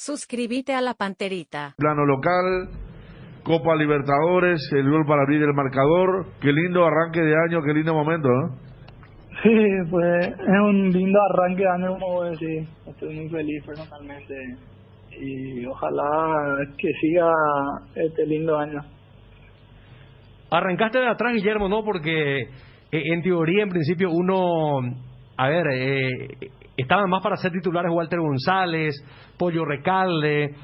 Suscríbete a la Panterita. Plano local, Copa Libertadores, el gol para abrir el marcador. Qué lindo arranque de año, qué lindo momento, ¿no? Sí, pues es un lindo arranque de año, como voy a decir. Estoy muy feliz personalmente y ojalá que siga este lindo año. Arrancaste de atrás, Guillermo, ¿no? Porque en teoría, en principio, uno... estaban más para ser titulares Walter González, Pollo Recalde,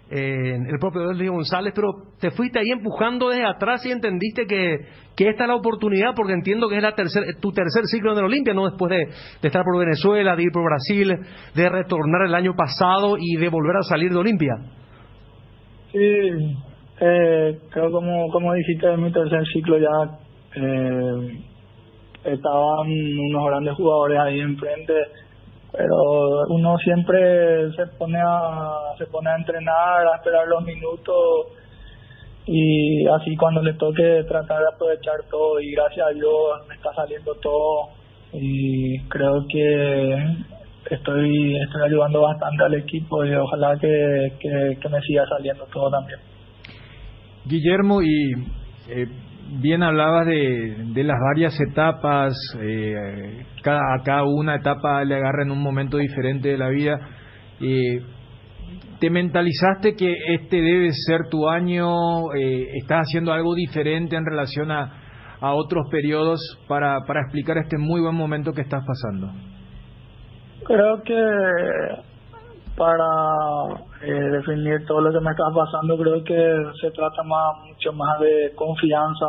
el propio Luis González, pero te fuiste ahí empujando desde atrás y entendiste que esta es la oportunidad, porque entiendo que es tu tercer ciclo en el Olimpia, ¿no? Después de estar por Venezuela, de ir por Brasil, de retornar el año pasado y de volver a salir de Olimpia. Sí, creo como dijiste, en mi tercer ciclo ya estaban unos grandes jugadores ahí enfrente, pero uno siempre se pone a entrenar, a esperar los minutos y así cuando le toque tratar de aprovechar todo, y gracias a Dios me está saliendo todo y creo que estoy ayudando bastante al equipo y ojalá que me siga saliendo todo también. Guillermo, y bien hablabas de las varias etapas, a cada una etapa le agarra en un momento diferente de la vida. ¿Te mentalizaste que este debe ser tu año? ¿Estás haciendo algo diferente en relación a otros periodos para explicar este muy buen momento que estás pasando? Creo que para definir todo lo que me está pasando, creo que se trata mucho más de confianza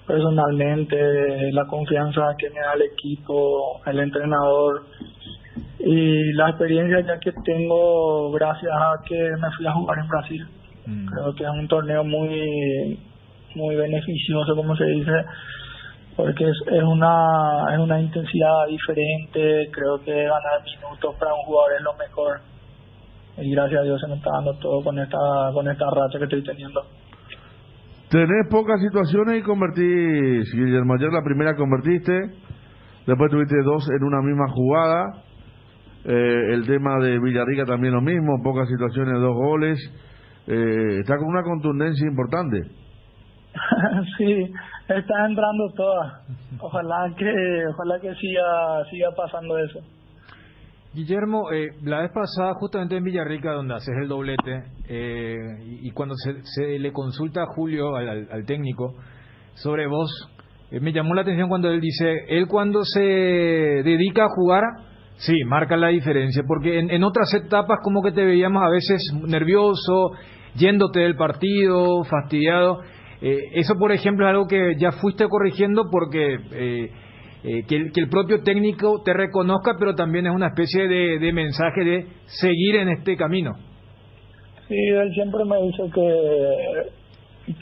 personalmente, la confianza que me da el equipo, el entrenador y la experiencia ya que tengo gracias a que me fui a jugar en Brasil. Creo que es un torneo muy beneficioso, como se dice, porque es una intensidad diferente. Creo que ganar minutos para un jugador es lo mejor y gracias a Dios se me está dando todo con esta racha que estoy teniendo. Tenés pocas situaciones y convertís, Guillermo. Ayer la primera convertiste, después tuviste dos en una misma jugada. El tema de Villarrica también lo mismo, pocas situaciones, 2 goles. Está con una contundencia importante. Sí, está entrando todas. Ojalá que siga pasando eso. Guillermo, la vez pasada justamente en Villarrica, donde haces el doblete, y cuando se le consulta a Julio, al técnico, sobre vos, me llamó la atención cuando él dice, él cuando se dedica a jugar, sí, marca la diferencia, porque en otras etapas como que te veíamos a veces nervioso, yéndote del partido, fastidiado. Eso, por ejemplo, es algo que ya fuiste corrigiendo porque que el propio técnico te reconozca, pero también es una especie de mensaje de seguir en este camino. Sí, él siempre me dice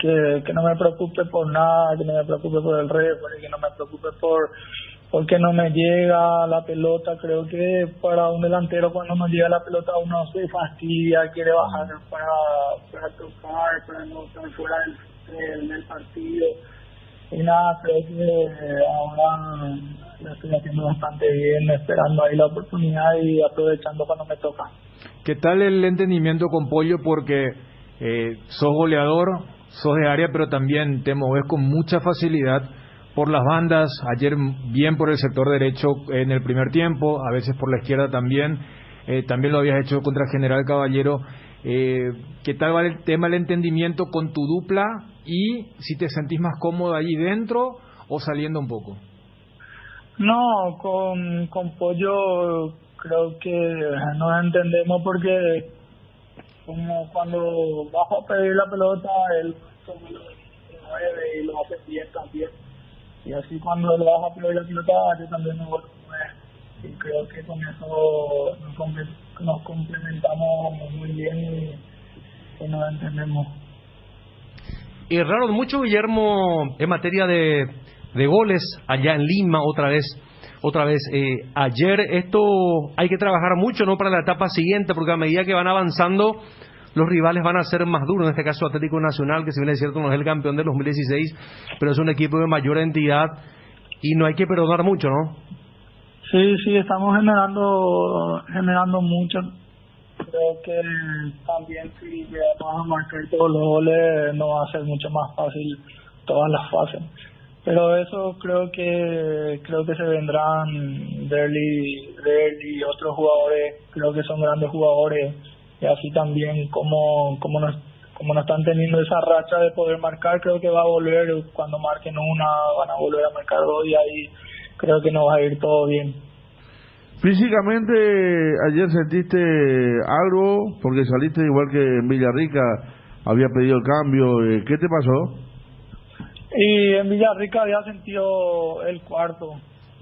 que no me preocupe por nada, que no me preocupe por el referee, que no me preocupe porque no me llega la pelota. Creo que para un delantero, cuando no llega la pelota, uno se fastidia, quiere bajar para tocar, para no estar fuera del partido. Y nada, creo que ahora lo estoy haciendo bastante bien, esperando ahí la oportunidad y aprovechando cuando me toca. ¿Qué tal el entendimiento con Pollo? Porque sos goleador, sos de área, pero también te moves con mucha facilidad por las bandas. Ayer bien por el sector derecho en el primer tiempo, a veces por la izquierda también. También lo habías hecho contra General Caballero. ¿Qué tal va el tema del entendimiento con tu dupla y si te sentís más cómodo ahí dentro o saliendo un poco? No, con Pollo creo que nos entendemos porque como cuando bajo a pedir la pelota, él mueve y lo hace bien también. Y así cuando le bajo a pedir la pelota, yo también me vuelvo a mover. Y creo que con eso nos complementamos muy bien y nos entendemos. Y erraron mucho, Guillermo, en materia de goles allá en Lima otra vez. Ayer esto hay que trabajar mucho, ¿no?, para la etapa siguiente, porque a medida que van avanzando los rivales van a ser más duros. En este caso Atlético Nacional, que si bien es cierto no es el campeón del 2016, pero es un equipo de mayor entidad y no hay que perdonar mucho, ¿no? Sí, estamos generando mucho. creo que también si llegamos a marcar todos los goles nos va a ser mucho más fácil todas las fases. Pero eso creo que se vendrán Derli y otros jugadores, creo que son grandes jugadores, y así también como no están teniendo esa racha de poder marcar, creo que va a volver, cuando marquen una van a volver a marcar dos, y ahí creo que nos va a ir todo bien. Físicamente, ayer sentiste algo, porque saliste igual que en Villarrica, había pedido el cambio, ¿qué te pasó? Y en Villarrica había sentido el cuarto,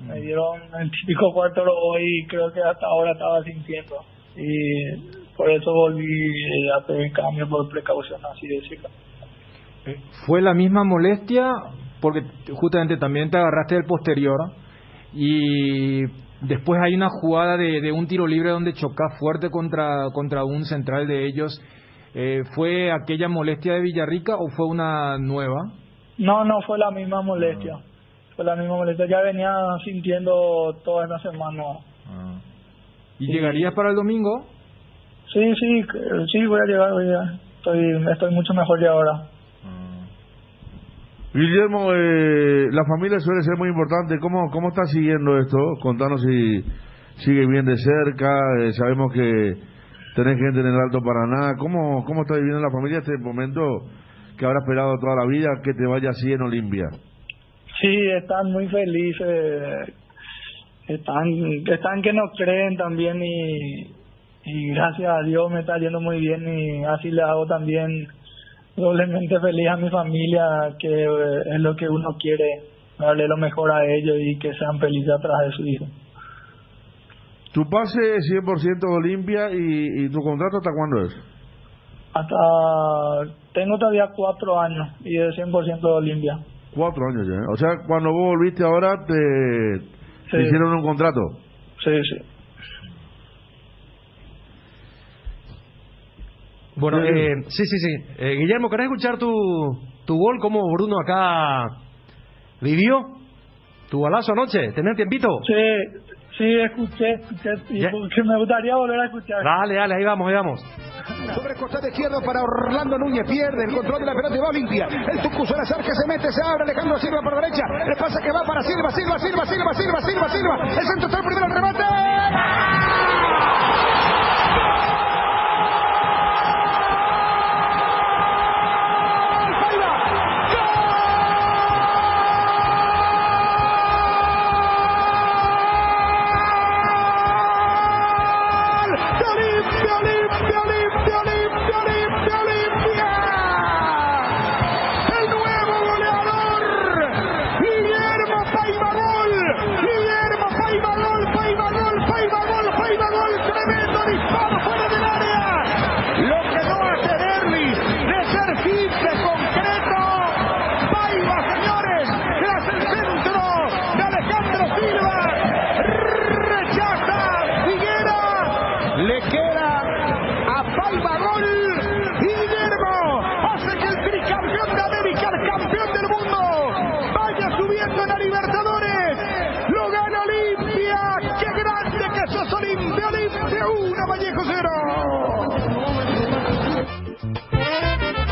me dieron el típico cuarto hoy, y creo que hasta ahora estaba sintiendo, y por eso volví a pedir cambio por precaución, así decirlo. ¿Fue la misma molestia? Porque justamente también te agarraste del posterior y después hay una jugada de un tiro libre donde chocás fuerte contra un central de ellos. ¿Fue aquella molestia de Villarrica o fue una nueva? No, fue la misma molestia. Fue la misma molestia. Ya venía sintiendo toda esta semana. ¿Y llegarías para el domingo? Sí, voy a llegar hoy ya. Estoy mucho mejor ya ahora. Guillermo, la familia suele ser muy importante. ¿Cómo estás siguiendo esto? Contanos si sigue bien de cerca. Sabemos que tenés gente en el Alto Paraná. ¿Cómo está viviendo la familia este momento que habrá esperado toda la vida que te vaya así en Olimpia? Sí, están muy felices. Están que no creen también, y gracias a Dios me está yendo muy bien, y así le hago también doblemente feliz a mi familia, que es lo que uno quiere, darle lo mejor a ellos y que sean felices atrás de su hijo. Tu pase 100% de Olimpia, y tu contrato ¿hasta cuándo es? Tengo todavía 4 años y de 100% de Olimpia. 4 años ya, O sea, cuando vos volviste ahora te hicieron un contrato. Sí. Bueno, sí. Guillermo, ¿querés escuchar tu gol? ¿Cómo Bruno acá vivió tu golazo anoche? ¿Tenés tiempito? Sí, escuché, y porque me gustaría volver a escuchar. Dale, ahí vamos. Sobre el costado izquierdo para Orlando Núñez, pierde el control de la pelota y va Olimpia. El Tucu Salazar que se mete, se abre, Alejandro Silva por derecha. El pase que va para Silva. El centro está el primero, el remate.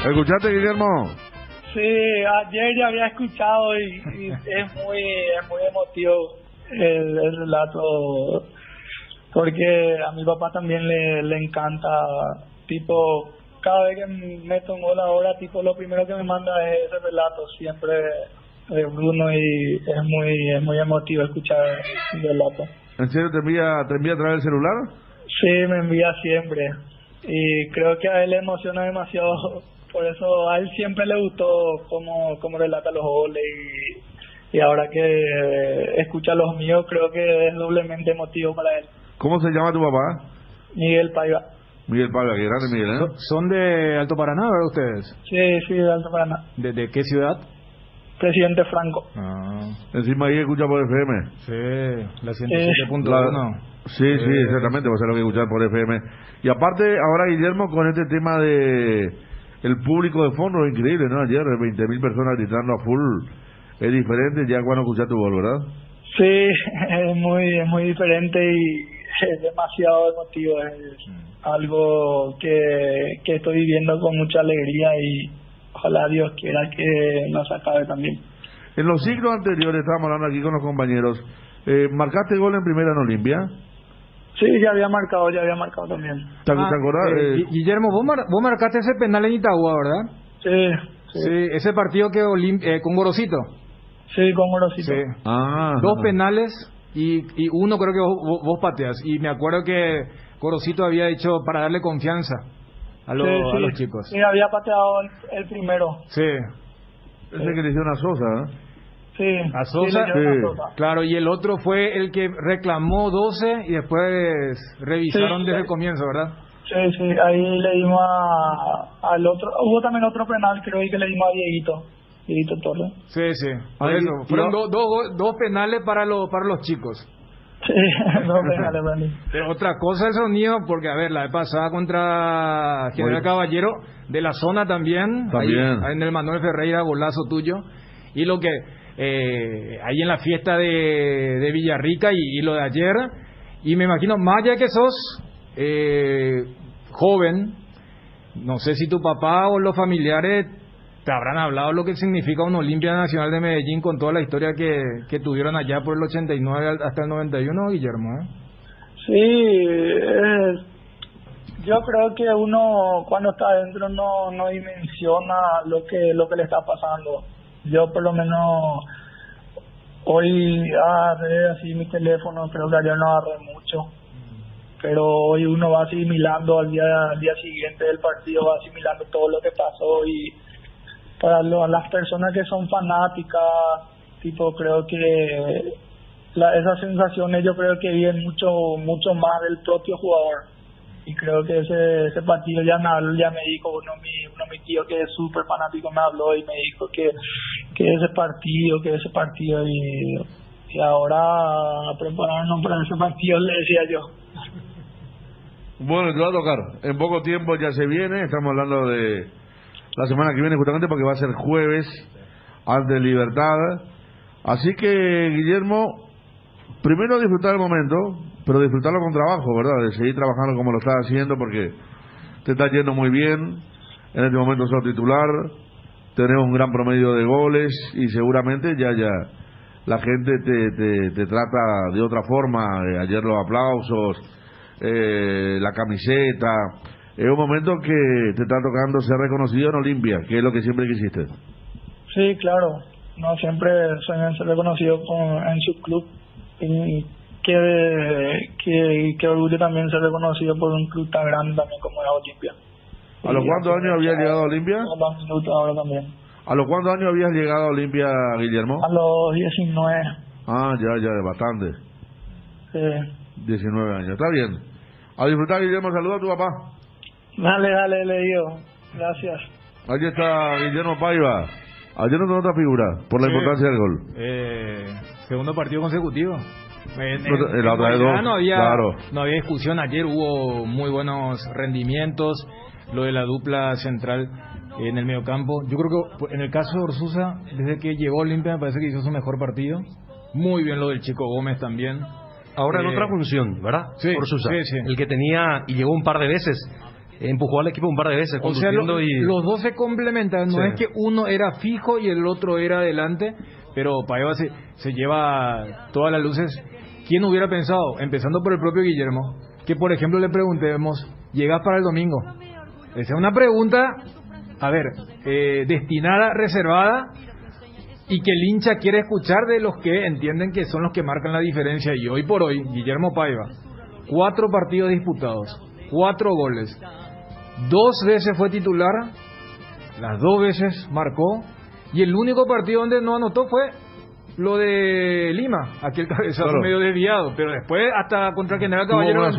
¿Escuchaste, Guillermo? Sí, ayer ya había escuchado y es muy emotivo el relato, porque a mi papá también le encanta, tipo, cada vez que meto un gol ahora, tipo, lo primero que me manda es ese relato, siempre de Bruno, y es muy emotivo escuchar el relato. ¿En serio te envía a través del celular? Sí, me envía siempre, y creo que a él le emociona demasiado. Por eso a él siempre le gustó cómo relata los goles, y ahora que escucha los míos, creo que es doblemente emotivo para él. ¿Cómo se llama tu papá? Miguel Paiva. Miguel Paiva, qué grande Miguel, ¿eh? ¿Son de Alto Paraná, verdad, ustedes? Sí, de Alto Paraná. ¿De qué ciudad? Presidente Franco. Encima ahí escucha por FM. Sí, la 107.1. Sí, exactamente, va a ser lo que escuchar por FM. Y aparte, ahora Guillermo, con este tema de el público de fondo, es increíble, ¿no? Ayer 20.000 personas gritando a full, es diferente ya cuando escuchas tu gol, ¿verdad? Sí, es muy diferente, y es demasiado emotivo, es algo que estoy viviendo con mucha alegría y ojalá Dios quiera que nos acabe también. En los ciclos anteriores, estábamos hablando aquí con los compañeros, ¿marcaste gol en primera en Olimpia? Sí, ya había marcado también. ¿Te acordás? Guillermo, vos marcaste ese penal en Itagua, ¿verdad? Sí, ese partido que con Gorosito. Sí, con Gorosito. Sí. Ah, 2 penales y uno creo que vos pateas. Y me acuerdo que Gorosito había hecho para darle confianza a los chicos. Sí, había pateado el primero. Sí. Ese que le hicieron a Sosa, ¿eh? Sí. A Sosa, sí, a Sosa. Claro, y el otro fue el que reclamó 12 y después revisaron desde el comienzo, ¿verdad? Sí, ahí le dimos al otro. Hubo también otro penal, creo que le dimos a Dieguito Torres. Sí. Por eso, fueron dos penales para los chicos. Sí, 2 penales, Brandon. Pero otra cosa el sonido, porque a ver, la vez pasada contra General Caballero, de la zona también. Ahí en el Manuel Ferreira, golazo tuyo. Y lo que ahí en la fiesta de Villarrica y lo de ayer, y me imagino, más allá que sos joven, no sé si tu papá o los familiares te habrán hablado lo que significa una Olimpia Nacional de Medellín con toda la historia que tuvieron allá por el 89 hasta el 91, Guillermo, ¿eh? Sí, yo creo que uno cuando está adentro no dimensiona lo que le está pasando. Yo por lo menos hoy agarré así mi teléfono, creo que ayer no agarré mucho, pero hoy uno va asimilando al día siguiente del partido, va asimilando todo lo que pasó. Y para las personas que son fanáticas, tipo, creo que esas sensaciones yo creo que viven mucho más del propio jugador. Y creo que ese partido ya me dijo uno de mis tíos que es súper fanático, me habló y me dijo que ese partido y ahora a prepararnos para ese partido, le decía yo. Bueno, te va a tocar. En poco tiempo ya se viene. Estamos hablando de la semana que viene justamente porque va a ser jueves ante Libertad. Así que, Guillermo, primero disfrutar el momento, pero disfrutarlo con trabajo, ¿verdad? De seguir trabajando como lo estás haciendo porque te está yendo muy bien. En este momento sos titular, tenés un gran promedio de goles y seguramente ya la gente te trata de otra forma. Ayer los aplausos, la camiseta. Es un momento que te está tocando ser reconocido en Olimpia, que es lo que siempre quisiste. Sí, claro. No, siempre sueñan ser reconocido en su club. Y que orgullo también ser reconocido por un club tan grande también como es Olimpia. ¿A los cuántos años habías llegado a Olimpia? A los minutos ahora también. ¿A los cuántos años habías llegado a Olimpia, Guillermo? A los 19. Ah, ya, bastante. Sí. 19 años, está bien. A disfrutar, Guillermo, saluda a tu papá. Dale, le digo. Gracias. Aquí está Guillermo Paiva. Ayer no otra figura, por la importancia del gol. Segundo partido consecutivo. La otra de 2, no había, claro. No había discusión. Ayer hubo muy buenos rendimientos. Lo de la dupla central en el mediocampo. Yo creo que en el caso de Orsusa, desde que llegó a Olimpia, me parece que hizo su mejor partido. Muy bien lo del Chico Gómez también. Ahora en otra función, ¿verdad? Sí, Orsusa. sí. El que tenía y llegó un par de veces. Empujó al equipo un par de veces. O sea, los dos se complementan. No es que uno era fijo y el otro era adelante. Pero Paiva se lleva todas las luces. ¿Quién hubiera pensado, empezando por el propio Guillermo, que por ejemplo le preguntemos, ¿llegas para el domingo? Esa es una pregunta, destinada, reservada, y que el hincha quiere escuchar de los que entienden que son los que marcan la diferencia. Y hoy por hoy, Guillermo Paiva, 4 partidos disputados, 4 goles, 2 veces fue titular, las 2 veces marcó, y el único partido donde no anotó fue lo de Lima, aquel cabezazo medio desviado, pero después hasta contra el General Caballero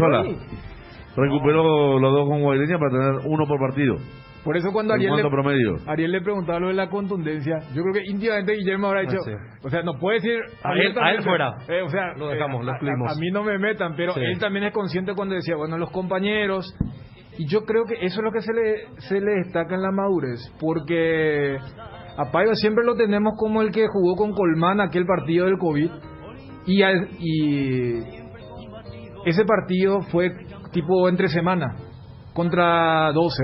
recuperó los 2 con Guaireña para tener 1 por partido. Por eso cuando Ariel le preguntaba lo de la contundencia, yo creo que íntimamente Guillermo habrá dicho, o sea, no puede decir a él fuera, o sea, lo dejamos, lo excluimos. A mí no me metan, pero él también es consciente cuando decía, bueno, los compañeros, y yo creo que eso es lo que se le destaca en la madurez, porque a Paiva siempre lo tenemos como el que jugó con Colmán aquel partido del COVID, y ese partido fue tipo entre semana contra 12,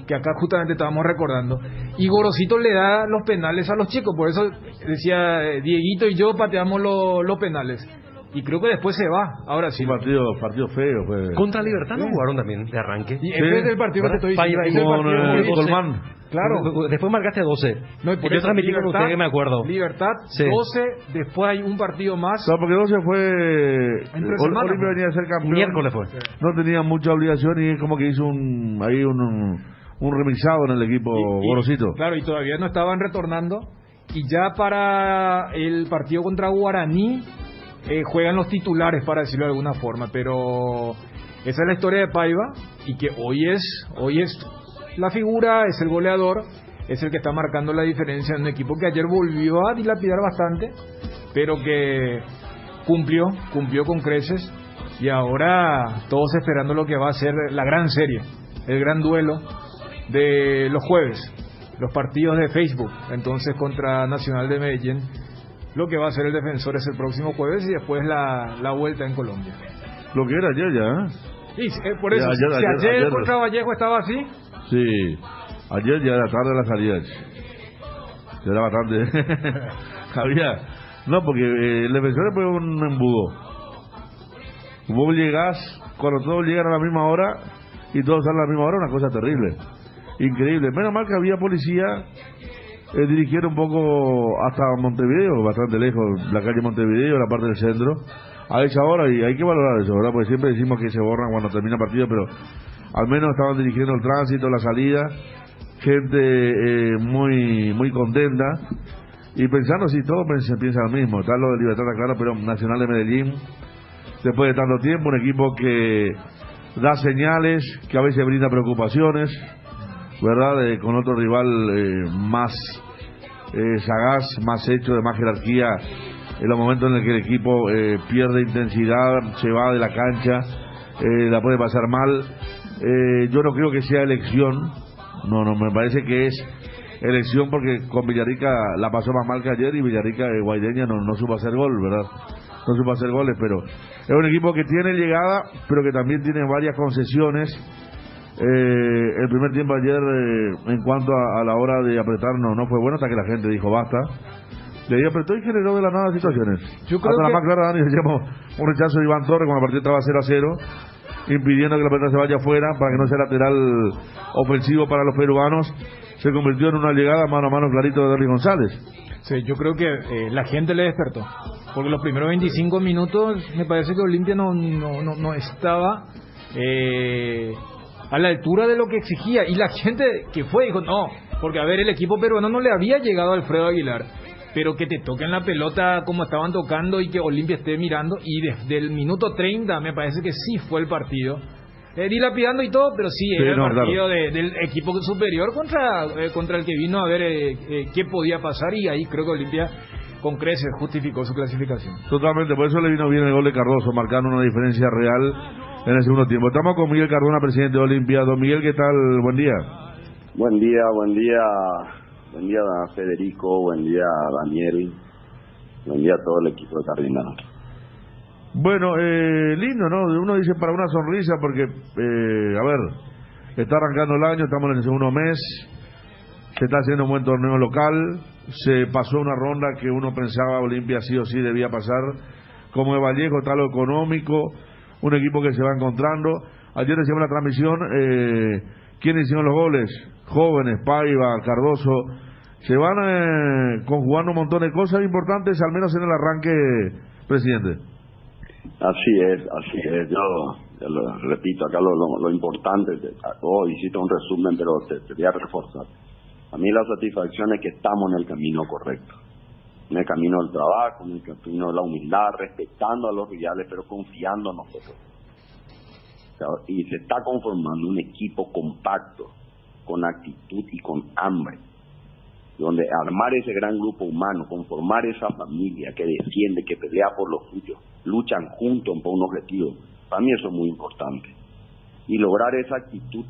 que acá justamente estábamos recordando, y Gorosito le da los penales a los chicos, por eso decía Dieguito y yo pateamos los penales. Y creo que después se va. Ahora sí. Un partido feo. Pues. Contra Libertad no jugaron también de arranque. Y ese es el partido que te estoy diciendo. Es el partido con Colmán. Claro. Después marcaste 12. No, y por yo eso transmití con Libertad, ustedes, me acuerdo. Libertad, sí. 12. Después hay un partido más. No, porque 12 fue. Olimpia venía a ser campeón. Miércoles fue. No tenía mucha obligación y es como que hizo un remisado en el equipo Gorosito. Claro, y todavía no estaban retornando. Y ya para el partido contra Guaraní. Juegan los titulares, para decirlo de alguna forma, pero esa es la historia de Paiva y que hoy es la figura, es el goleador, es el que está marcando la diferencia en un equipo que ayer volvió a dilapidar bastante, pero que cumplió con creces y ahora todos esperando lo que va a ser la gran serie, el gran duelo de los jueves, los partidos de Facebook, entonces contra Nacional de Medellín. Lo que va a hacer el Defensor es el próximo jueves y después la vuelta en Colombia. Lo que era ayer ya, Sí, por eso. Ayer contra Vallejo estaba así. Sí, ayer ya era tarde la salida. Ya era bastante. No, porque el Defensor fue un embudo. Vos llegás, cuando todos llegan a la misma hora y todos salen a la misma hora, una cosa terrible. Increíble. Menos mal que había policía. Dirigieron un poco hasta Montevideo, bastante lejos, la calle Montevideo, la parte del centro, a esa hora, y hay que valorar eso, ¿verdad? Porque siempre decimos que se borran cuando termina el partido, pero al menos estaban dirigiendo el tránsito, la salida, gente muy muy contenta, y pensando, si todo se piensa lo mismo, está lo de Libertad, claro, pero Nacional de Medellín, después de tanto tiempo, un equipo que da señales, que a veces brinda preocupaciones, ¿verdad? Con otro rival más sagaz, más hecho, de más jerarquía, en los momentos en el que el equipo pierde intensidad, se va de la cancha, la puede pasar mal. Yo no creo que sea elección, no, me parece que es elección porque con Villarrica la pasó más mal que ayer y Villarrica Guaideña no supo hacer gol, ¿verdad? No supo hacer goles, pero es un equipo que tiene llegada, pero que también tiene varias concesiones. El primer tiempo ayer, en cuanto a la hora de apretar, no fue bueno hasta que la gente dijo basta. De ahí apretó y generó de la nada situaciones. Hasta la más clara, Dani, decíamos un rechazo de Iván Torres cuando el partido estaba 0-0, impidiendo que la pelota se vaya afuera para que no sea lateral ofensivo para los peruanos. Se convirtió en una llegada mano a mano clarito de Derly González. Sí, yo creo que la gente le despertó, porque los primeros 25 minutos me parece que Olimpia no estaba a la altura de lo que exigía, y la gente que fue dijo no, porque a ver, el equipo peruano no le había llegado a Alfredo Aguilar, pero que te toquen la pelota como estaban tocando y que Olimpia esté mirando, y desde el minuto 30 me parece que sí fue el partido, dilapidando y todo, pero sí era el partido del equipo superior contra el que vino a ver qué podía pasar, y ahí creo que Olimpia con creces justificó su clasificación. Totalmente, por eso le vino bien el gol de Cardoso, marcando una diferencia real en el segundo tiempo. Estamos con Miguel Cardona, presidente de Olimpia. Don Miguel, ¿qué tal? Buen día. Buen día Federico, buen día Daniel, buen día a todo el equipo de Cardinal. Bueno, lindo, ¿no? Uno dice para una sonrisa porque, a ver, está arrancando el año, estamos en el segundo mes, se está haciendo un buen torneo local, se pasó una ronda que uno pensaba Olimpia sí o sí debía pasar, como de Vallejo, está lo económico, un equipo que se va encontrando. Ayer decíamos en la transmisión, ¿quiénes hicieron los goles? Jóvenes, Paiva, Cardoso, se van conjugando un montón de cosas importantes, al menos en el arranque, presidente. Así es, yo lo repito, acá lo importante, hiciste un resumen, pero te voy a reforzar. A mí la satisfacción es que estamos en el camino correcto, en el camino del trabajo, en el camino de la humildad, respetando a los rivales, pero confiando en nosotros. Y se está conformando un equipo compacto, con actitud y con hambre, donde armar ese gran grupo humano, conformar esa familia que defiende, que pelea por los suyos, luchan juntos por un objetivo, para mí eso es muy importante. Y lograr esa actitud,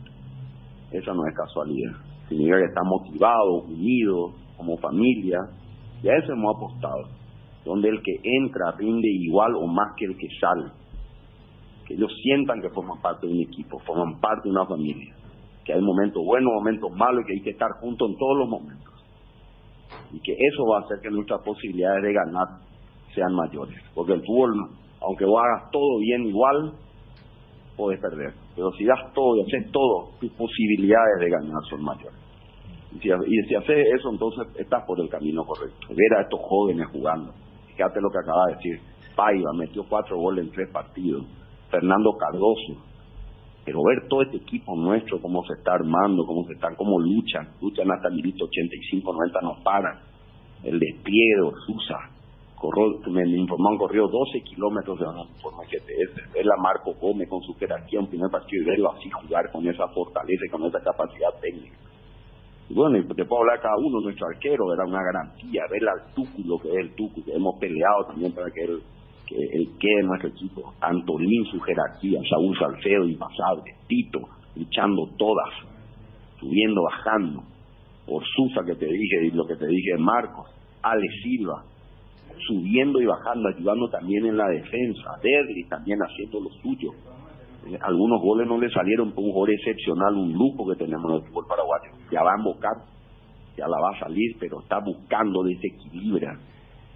esa no es casualidad, significa que están motivados, unidos, como familia, y a eso hemos apostado, donde el que entra rinde igual o más que el que sale. que ellos sientan que forman parte de un equipo, forman parte de una familia, que hay momentos buenos, momentos malos y que hay que estar juntos en todos los momentos. Y que eso va a hacer que nuestras posibilidades de ganar sean mayores. Porque el fútbol, aunque vos hagas todo bien igual, podés perder. Pero si das todo y haces todo, tus posibilidades de ganar son mayores. Y si haces eso, entonces estás por el camino correcto. Ver a estos jóvenes jugando. Fíjate lo que acaba de decir. Paiva metió 4 goles en 3 partidos. Fernando Cardoso. Pero ver todo este equipo nuestro, cómo se está armando, cómo luchan hasta el minuto 85, 90, no paran. El despliegue, Sousa, me informaron, corrió 12 kilómetros de una forma GPS. Verla a Marco Gómez con su jerarquía en primer partido y verlo así jugar con esa fortaleza y con esa capacidad técnica. Y bueno, y te puedo hablar de cada uno, nuestro arquero, era una garantía. Ver al Tucu, lo que es el Tucu, que hemos peleado también para que él quede en nuestro equipo. Antolín, su jerarquía, Saúl Salcedo, impasable, Tito, luchando todas, subiendo, bajando, Orsusa, que te dije, y lo que te dije de Marcos, Ale Silva, subiendo y bajando, ayudando también en la defensa, Derli también haciendo lo suyo. Algunos goles no le salieron, por un gol excepcional, un lujo que tenemos en el fútbol paraguayo. Ya va a embocar, ya la va a salir, pero está buscando desequilibrar.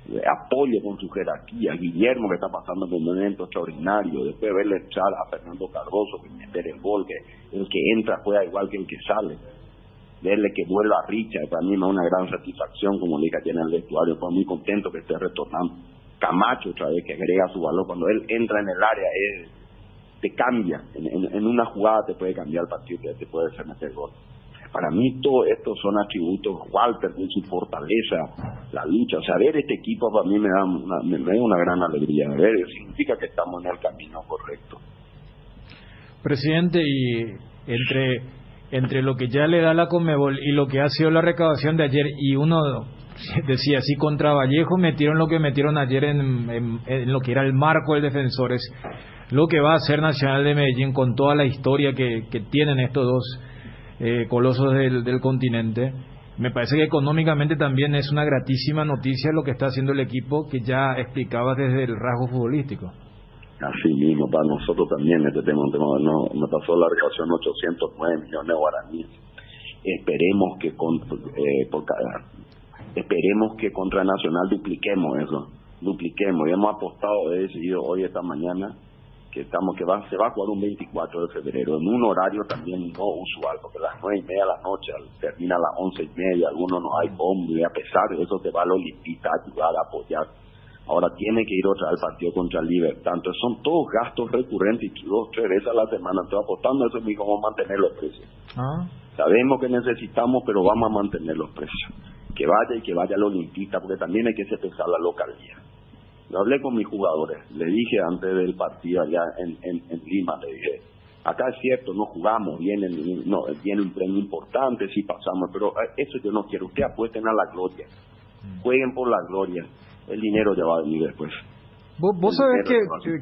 Apoyo con su jerarquía. Guillermo, que está pasando por un momento extraordinario, después de verle echar a Fernando Cardoso, que meter el gol, que el que entra juega igual que el que sale, verle que vuelva a Richard, para mí me da una gran satisfacción, como le dije ayer en el vestuario, estoy muy contento que esté retornando. Camacho otra vez, que agrega su valor, cuando él entra en el área, te cambia, en una jugada te puede cambiar el partido, te puede hacer meter gol. Para mí todos estos son atributos. Walter con su fortaleza, la lucha, o sea, ver este equipo para mí me da una gran alegría. Ver, significa que estamos en el camino correcto. Presidente, y entre lo que ya le da la Conmebol y lo que ha sido la recaudación de ayer, y uno decía, si contra Vallejo metieron lo que metieron ayer en lo que era el marco del Defensores, lo que va a hacer Nacional de Medellín con toda la historia que tienen estos dos colosos del continente, me parece que económicamente también es una gratísima noticia lo que está haciendo el equipo, que ya explicaba desde el rasgo futbolístico. Así mismo, para nosotros también este tema nos pasó la recaudación 809 millones de guaraníes. Esperemos que contra Nacional dupliquemos eso, y hemos apostado, he decidido hoy, esta mañana, que se va a jugar un 24 de febrero, en un horario también no usual, porque a las 9:30 de la noche, termina a las 11:30, algunos no hay bombo, y a pesar de eso te va la Olimpita a ayudar, a apoyar. Ahora tiene que ir otra vez al partido contra el Libertad, entonces son todos gastos recurrentes, y 2-3 veces a la semana estoy apostando eso, y cómo mantener los precios. Sabemos que necesitamos, pero vamos a mantener los precios. Que vaya la Olimpita, porque también hay que pesar la localidad. Yo hablé con mis jugadores, le dije antes del partido allá en Lima, le dije, acá es cierto, no jugamos, viene un premio importante, sí pasamos, pero eso yo no quiero, ustedes apuesten a la gloria, jueguen por la gloria, el dinero ya va a venir después. Vos sabés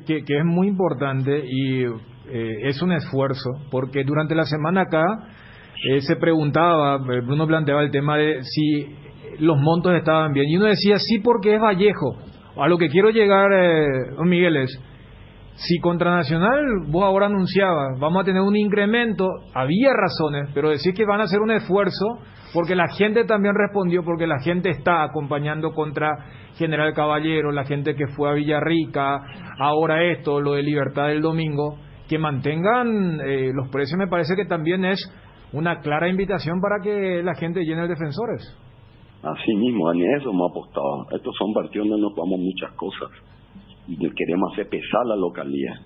que es muy importante y es un esfuerzo, porque durante la semana acá se preguntaba, Bruno planteaba el tema de si los montos estaban bien, y uno decía sí porque es Vallejo. A lo que quiero llegar, don Miguel, es, si contra Nacional vos ahora anunciabas, vamos a tener un incremento, había razones, pero decir que van a hacer un esfuerzo, porque la gente también respondió, porque la gente está acompañando contra General Caballero, la gente que fue a Villarrica, ahora esto, lo de Libertad del domingo, que mantengan los precios, me parece que también es una clara invitación para que la gente llene el Defensores. Así mismo, en eso hemos apostado. Estos son partidos donde nos jugamos muchas cosas y queremos hacer pesar la localidad.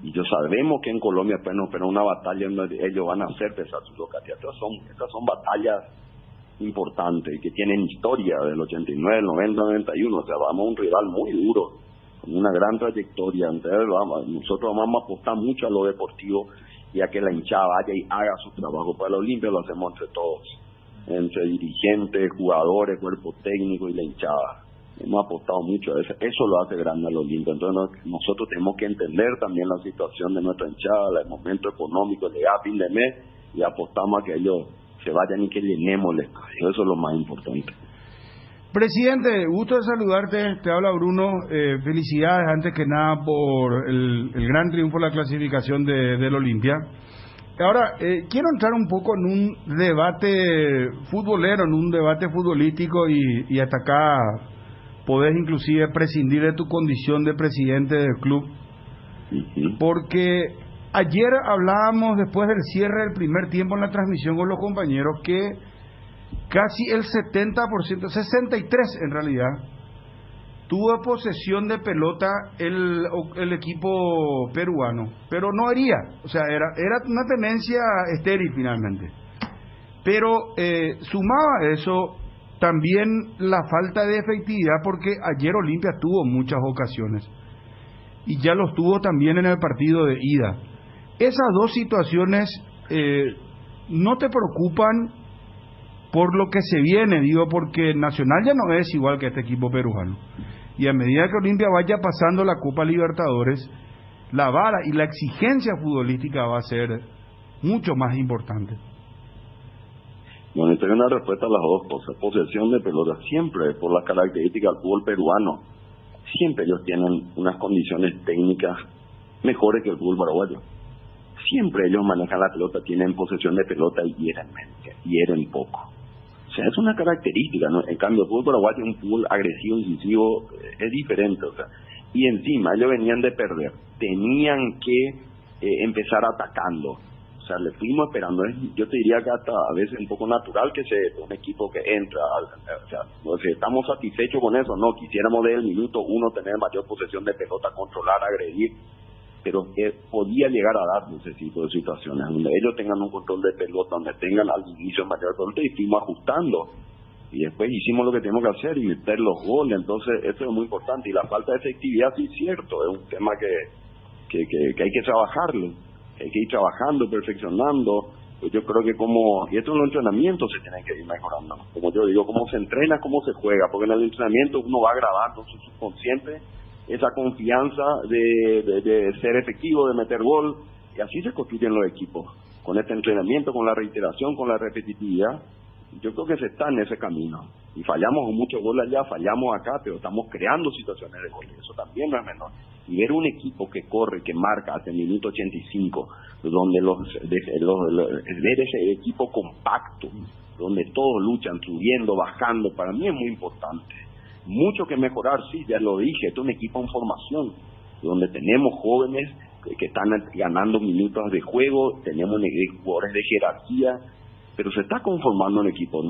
Y yo sabemos que en Colombia pues nos espera una batalla donde ellos van a hacer pesar su localidad. Estas son batallas importantes y que tienen historia del 89, 90, 91. O sea, vamos a un rival muy duro, con una gran trayectoria. Entonces, nosotros vamos a apostar mucho a lo deportivo y a que la hinchada vaya y haga su trabajo. Para la Olimpia lo hacemos entre todos, entre dirigentes, jugadores, cuerpo técnico y la hinchada. Hemos apostado mucho a eso. Eso lo hace grande al Olimpia. Entonces nosotros tenemos que entender también la situación de nuestra hinchada, el momento económico, llegar a fin de mes, y apostamos a que ellos se vayan y que llenemos el estadio. Eso es lo más importante. Presidente, gusto de saludarte, te habla Bruno, felicidades antes que nada por el gran triunfo en la clasificación del Olimpia. Ahora, quiero entrar un poco en un debate futbolero, en un debate futbolístico y hasta acá podés inclusive prescindir de tu condición de presidente del club, porque ayer hablábamos después del cierre del primer tiempo en la transmisión con los compañeros que casi el 70%, 63 en realidad, tuvo posesión de pelota el equipo peruano, pero no haría, o sea, era una tenencia estéril finalmente. Pero sumaba a eso también la falta de efectividad, porque ayer Olimpia tuvo muchas ocasiones y ya los tuvo también en el partido de ida. Esas dos situaciones no te preocupan por lo que se viene, digo, porque Nacional ya no es igual que este equipo peruano. Y a medida que Olimpia vaya pasando la Copa Libertadores, la vara y la exigencia futbolística va a ser mucho más importante. Bueno, tengo una respuesta a las dos cosas. Posesión de pelota, siempre, por las características del fútbol peruano, siempre ellos tienen unas condiciones técnicas mejores que el fútbol paraguayo. Siempre ellos manejan la pelota, tienen posesión de pelota y hieren poco. O sea, es una característica, ¿no? En cambio, el fútbol paraguayo es un fútbol agresivo, incisivo, es diferente, o sea. Y encima, ellos venían de perder, tenían que empezar atacando. O sea, le fuimos esperando. Yo te diría que hasta a veces un poco natural que un equipo que entra, o sea, no sé, estamos satisfechos con eso, no, quisiéramos desde el minuto uno tener mayor posesión de pelota, controlar, agredir, pero que podía llegar a darse ese tipo de situaciones, donde ellos tengan un control de pelota, donde tengan al inicio mayor pelota, y fuimos ajustando, y después hicimos lo que tenemos que hacer y meter los goles. Entonces eso es muy importante, y la falta de efectividad, sí es cierto, es un tema que hay que trabajarlo, hay que ir trabajando, perfeccionando. Pues yo creo que y esto en los entrenamientos se tiene que ir mejorando, como yo digo, cómo se entrena, cómo se juega, porque en el entrenamiento uno va grabando su subconsciente esa confianza de ser efectivo, de meter gol, y así se construyen los equipos, con este entrenamiento, con la reiteración, con la repetitividad. Yo creo que se está en ese camino, y fallamos muchos goles allá, fallamos acá, pero estamos creando situaciones de goles, eso también no es menor. Y ver un equipo que corre, que marca hasta el minuto 85, donde ver ese equipo compacto, donde todos luchan, subiendo, bajando, para mí es muy importante. Mucho que mejorar, sí, ya lo dije, esto es un equipo en formación, donde tenemos jóvenes que están ganando minutos de juego, tenemos jugadores de jerarquía, pero se está conformando un equipo,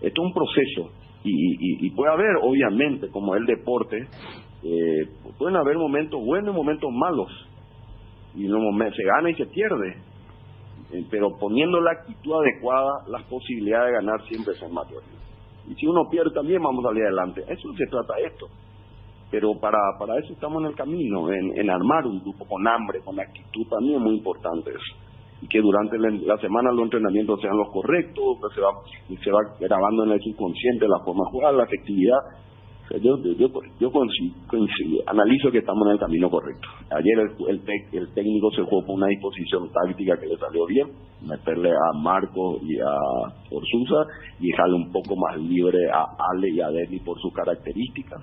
esto es un proceso, y puede haber, obviamente, como el deporte, pueden haber momentos buenos y momentos malos, y se gana y se pierde, pero poniendo la actitud adecuada, las posibilidades de ganar siempre son mayores. Y si uno pierde también vamos a salir adelante. Eso se trata de esto. Pero para eso estamos en el camino, en armar un grupo con hambre, con actitud, también es muy importante eso. Y que durante la semana los entrenamientos sean los correctos, que se va grabando en el subconsciente la forma de jugar, la efectividad. O sea, yo analizo que estamos en el camino correcto. Ayer el técnico se jugó por una disposición táctica que le salió bien, meterle a Marco y a Orsusa y dejarle un poco más libre a Ale y a Deli por sus características.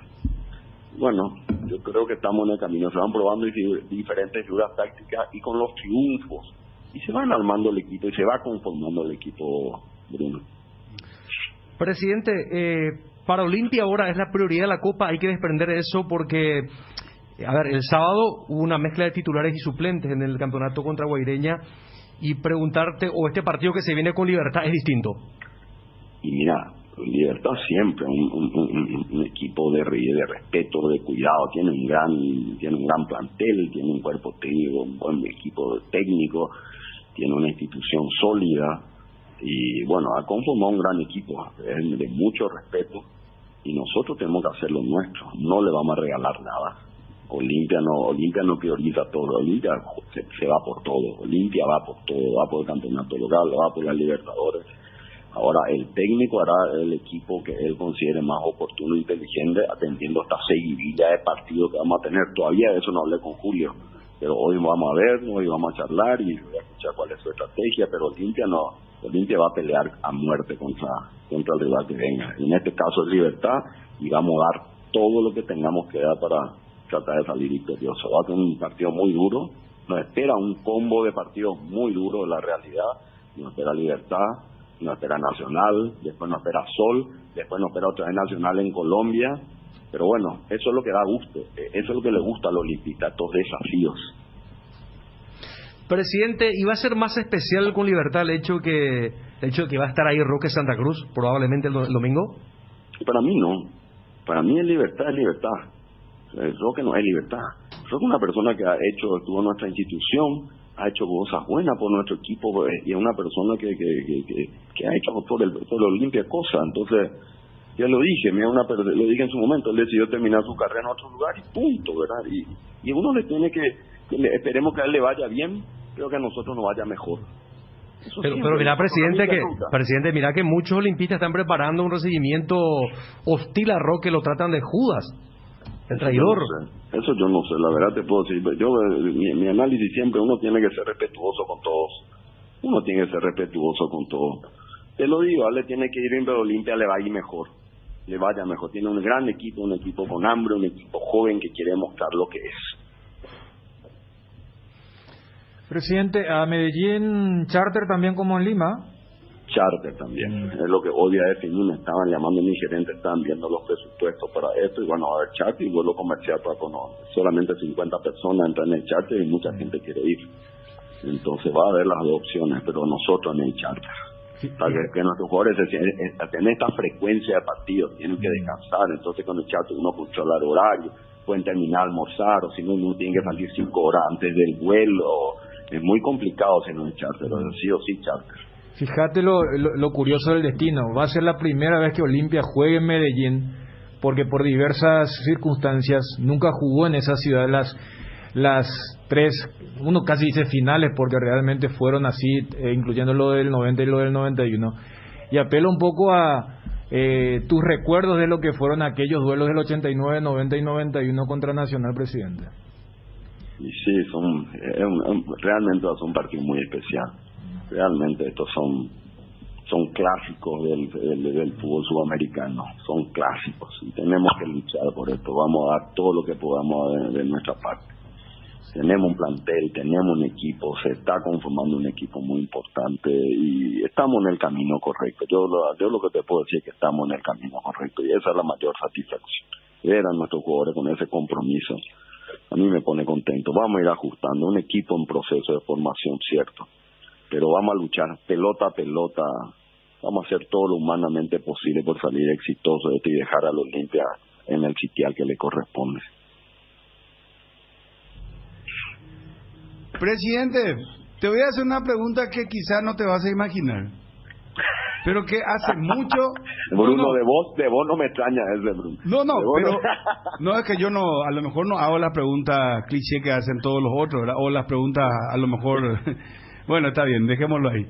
Bueno, yo creo que estamos en el camino, se van probando diferentes figuras tácticas, y con los triunfos, y se van armando el equipo y se va conformando el equipo, Bruno. Presidente, para Olimpia ahora es la prioridad de la Copa, hay que desprender eso porque, a ver, el sábado hubo una mezcla de titulares y suplentes en el campeonato contra Guaireña, y preguntarte, este partido que se viene con Libertad es distinto. Y mira, Libertad siempre un equipo de respeto, de cuidado, tiene un gran plantel, tiene un cuerpo técnico, un buen equipo técnico, tiene una institución sólida, y bueno, ha conformado un gran equipo, es de mucho respeto, y nosotros tenemos que hacer lo nuestro, no le vamos a regalar nada. Olimpia no prioriza todo, Olimpia se va por todo, Olimpia va por todo, va por el campeonato local, va por la Libertadores. Ahora el técnico hará el equipo que él considere más oportuno e inteligente, atendiendo esta seguidilla de partidos que vamos a tener. Todavía de eso no hablé con Julio, pero hoy vamos a vernos, hoy vamos a charlar y voy a escuchar cuál es su estrategia, pero Olimpia no Olimpia va a pelear a muerte contra el rival que venga. En este caso es Libertad, y vamos a dar todo lo que tengamos que dar para tratar de salir victorioso. Va a ser un partido muy duro, nos espera un combo de partidos muy duros de la realidad, nos espera Libertad, nos espera Nacional, después nos espera Sol, después nos espera otra vez Nacional en Colombia, pero bueno, eso es lo que da gusto, eso es lo que le gusta al olimpista, estos desafíos. Presidente, ¿y va a ser más especial con Libertad el hecho de que va a estar ahí Roque Santa Cruz, probablemente el domingo? Para mí no, para mí Libertad es Libertad, Roque no es Libertad. Roque es una persona que estuvo en nuestra institución, ha hecho cosas buenas por nuestro equipo, y es una persona que ha hecho por el Olimpia cosas. Entonces, ya lo dije, lo dije en su momento, él decidió terminar su carrera en otro lugar y punto, ¿verdad? Y uno le tiene esperemos que a él le vaya bien, pero que a nosotros nos vaya mejor. Pero mira, presidente, mira que muchos olimpistas están preparando un recibimiento hostil a Roque, lo tratan de Judas, el traidor. Eso yo no sé, la verdad te puedo decir. Mi análisis siempre, uno tiene que ser respetuoso con todos. Uno tiene que ser respetuoso con todos. Te lo digo, a él le tiene que ir bien, pero Olimpia le va a ir mejor. Le vaya mejor. Tiene un gran equipo, un equipo con hambre, un equipo joven que quiere mostrar lo que es. Presidente, a Medellín charter también como en Lima. Charter también, es lo que hoy día definir. Me estaban llamando mis gerentes, estaban viendo los presupuestos para esto, y bueno, a ver, charter y vuelo comercial para solamente 50 personas entran en el charter y mucha gente quiere ir. Entonces va a haber las dos opciones, pero nosotros en el charter. Para que nuestros jugadores tienen esta frecuencia de partidos, tienen que descansar, entonces con el charter uno controla el horario, pueden terminar a almorzar, o si no, uno tiene que salir 5 horas antes del vuelo. Es muy complicado si no es charter, pero sí o sí charter. Fíjate lo curioso del destino. Va a ser la primera vez que Olimpia juegue en Medellín, porque por diversas circunstancias nunca jugó en esa ciudad las tres, uno casi dice finales, porque realmente fueron así, incluyendo lo del 90 y lo del 91. Y apelo un poco a tus recuerdos de lo que fueron aquellos duelos del 89, 90 y 91 contra Nacional, presidente. Y sí, realmente es un partido muy especial. Realmente estos son clásicos del fútbol sudamericano, son clásicos y tenemos que luchar por esto. Vamos a dar todo lo que podamos de nuestra parte. Tenemos un plantel, tenemos un equipo, se está conformando un equipo muy importante y estamos en el camino correcto. Yo lo que te puedo decir es que estamos en el camino correcto y esa es la mayor satisfacción. Ver a nuestros jugadores con ese compromiso a mí me pone contento. Vamos a ir ajustando un equipo en proceso de formación, cierto, pero vamos a luchar pelota a pelota, vamos a hacer todo lo humanamente posible por salir exitoso de esto y dejar al Olimpia en el sitial que le corresponde. Presidente, te voy a hacer una pregunta que quizás no te vas a imaginar, pero que hace mucho... Bruno, de vos no me extraña ese, Bruno. Pero no es que yo a lo mejor no hago las preguntas cliché que hacen todos los otros, ¿verdad? O las preguntas a lo mejor... Bueno, está bien, dejémoslo ahí.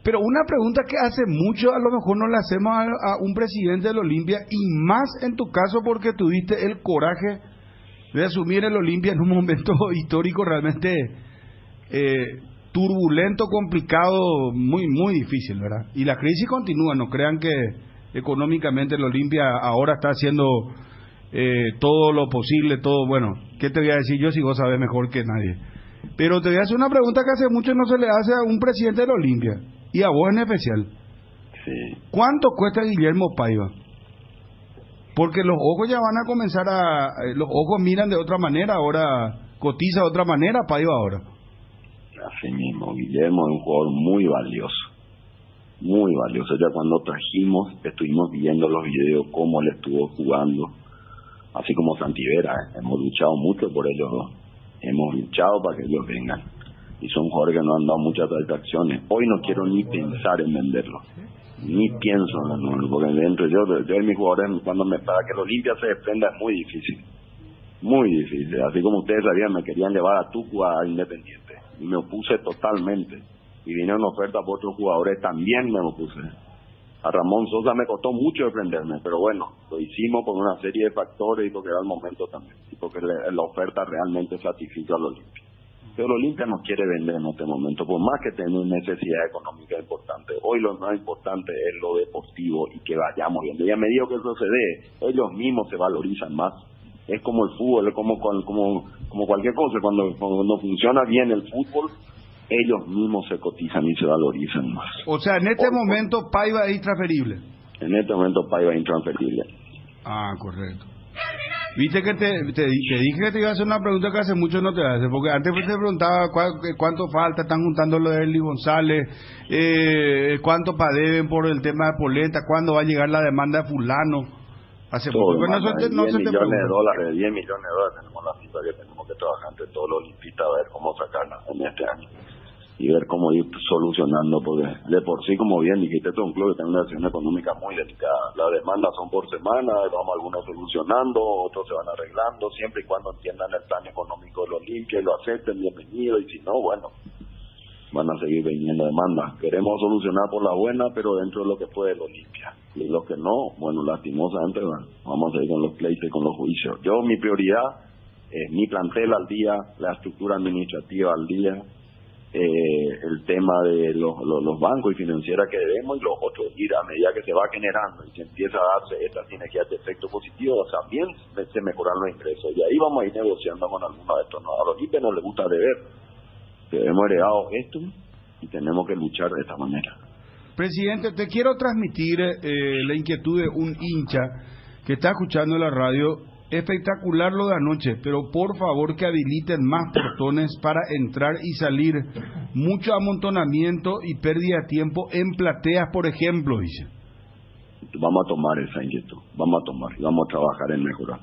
Pero una pregunta que hace mucho a lo mejor no le hacemos a un presidente del Olimpia, y más en tu caso porque tuviste el coraje de asumir el Olimpia en un momento histórico realmente turbulento, complicado, muy muy difícil, ¿verdad? Y la crisis continúa, no crean que económicamente el Olimpia ahora está haciendo todo lo posible, todo, bueno, ¿qué te voy a decir yo si vos sabés mejor que nadie? Pero te voy a hacer una pregunta que hace mucho no se le hace a un presidente del Olimpia, y a vos en especial. Sí. ¿Cuánto cuesta Guillermo Paiva? Porque los ojos ya van a comenzar los ojos miran de otra manera, ahora cotiza de otra manera Paiva ahora. Así mismo, Guillermo es un jugador muy valioso. Muy valioso. Ya cuando trajimos, estuvimos viendo los videos, cómo él estuvo jugando. Así como Santivera, hemos luchado mucho por ellos dos. Hemos luchado para que ellos vengan. Y son jugadores que nos han dado muchas satisfacciones. Hoy no quiero ni pensar en venderlos. Ni pienso en venderlos. Porque dentro yo y mis jugadores, para que el Olimpia se desprenda es muy difícil. Muy difícil. Así como ustedes sabían, me querían llevar a Tucu a Independiente. Y me opuse totalmente. Y vinieron ofertas por otros jugadores, también me opuse. A Ramón Sosa me costó mucho defenderme, pero bueno, lo hicimos por una serie de factores y porque era el momento también. Y porque la oferta realmente satisfizo al Olimpia. Pero el Olimpia no quiere vender en este momento, por más que tenga una necesidad económica importante. Hoy lo más importante es lo deportivo y que vayamos viendo. Y a medida que eso se dé, ellos mismos se valorizan más. Es como el fútbol, es como cualquier cosa. Cuando funciona bien el fútbol, ellos mismos se cotizan y se valorizan más. O sea, en este momento Paiva es intransferible. En este momento Paiva es intransferible. Ah, correcto. Viste que te dije que te iba a hacer una pregunta que hace mucho no te haces, porque antes te preguntaba cuánto falta, están juntando lo de Eli González, cuánto deben por el tema de Polenta, cuándo va a llegar la demanda de fulano. Hace Todo, poco no se te 10 millones de pregunta. dólares, 10 millones de dólares tenemos la cifra que tenemos que trabajar entre todos los olimpistas a ver cómo sacarla en este año y ver cómo ir solucionando, porque de por sí, como bien dijiste, es un club que tiene una situación económica muy delicada. Las demandas son por semana, vamos algunos solucionando, otros se van arreglando, siempre y cuando entiendan el plan económico del Olimpia y lo acepten, bienvenido, y si no, bueno, van a seguir viniendo demandas. Queremos solucionar por la buena, pero dentro de lo que puede el Olimpia. Y los que no, bueno, lastimosamente, bueno, vamos a seguir con los pleitos y con los juicios. Mi prioridad es mi plantel al día, la estructura administrativa al día, el tema de los bancos y financieras que debemos y los otros, ir a medida que se va generando y se empieza a darse esta sinergia de efecto positivo, también se mejoran los ingresos y ahí vamos a ir negociando con algunos de estos. A los Olimpia no les gusta deber, que hemos heredado esto y tenemos que luchar de esta manera. Presidente, te quiero transmitir la inquietud de un hincha que está escuchando la radio. Espectacular lo de anoche, pero por favor que habiliten más portones para entrar y salir. Mucho amontonamiento y pérdida de tiempo en plateas, por ejemplo, dice. Vamos a tomar esa inquietud, vamos a trabajar en mejorar.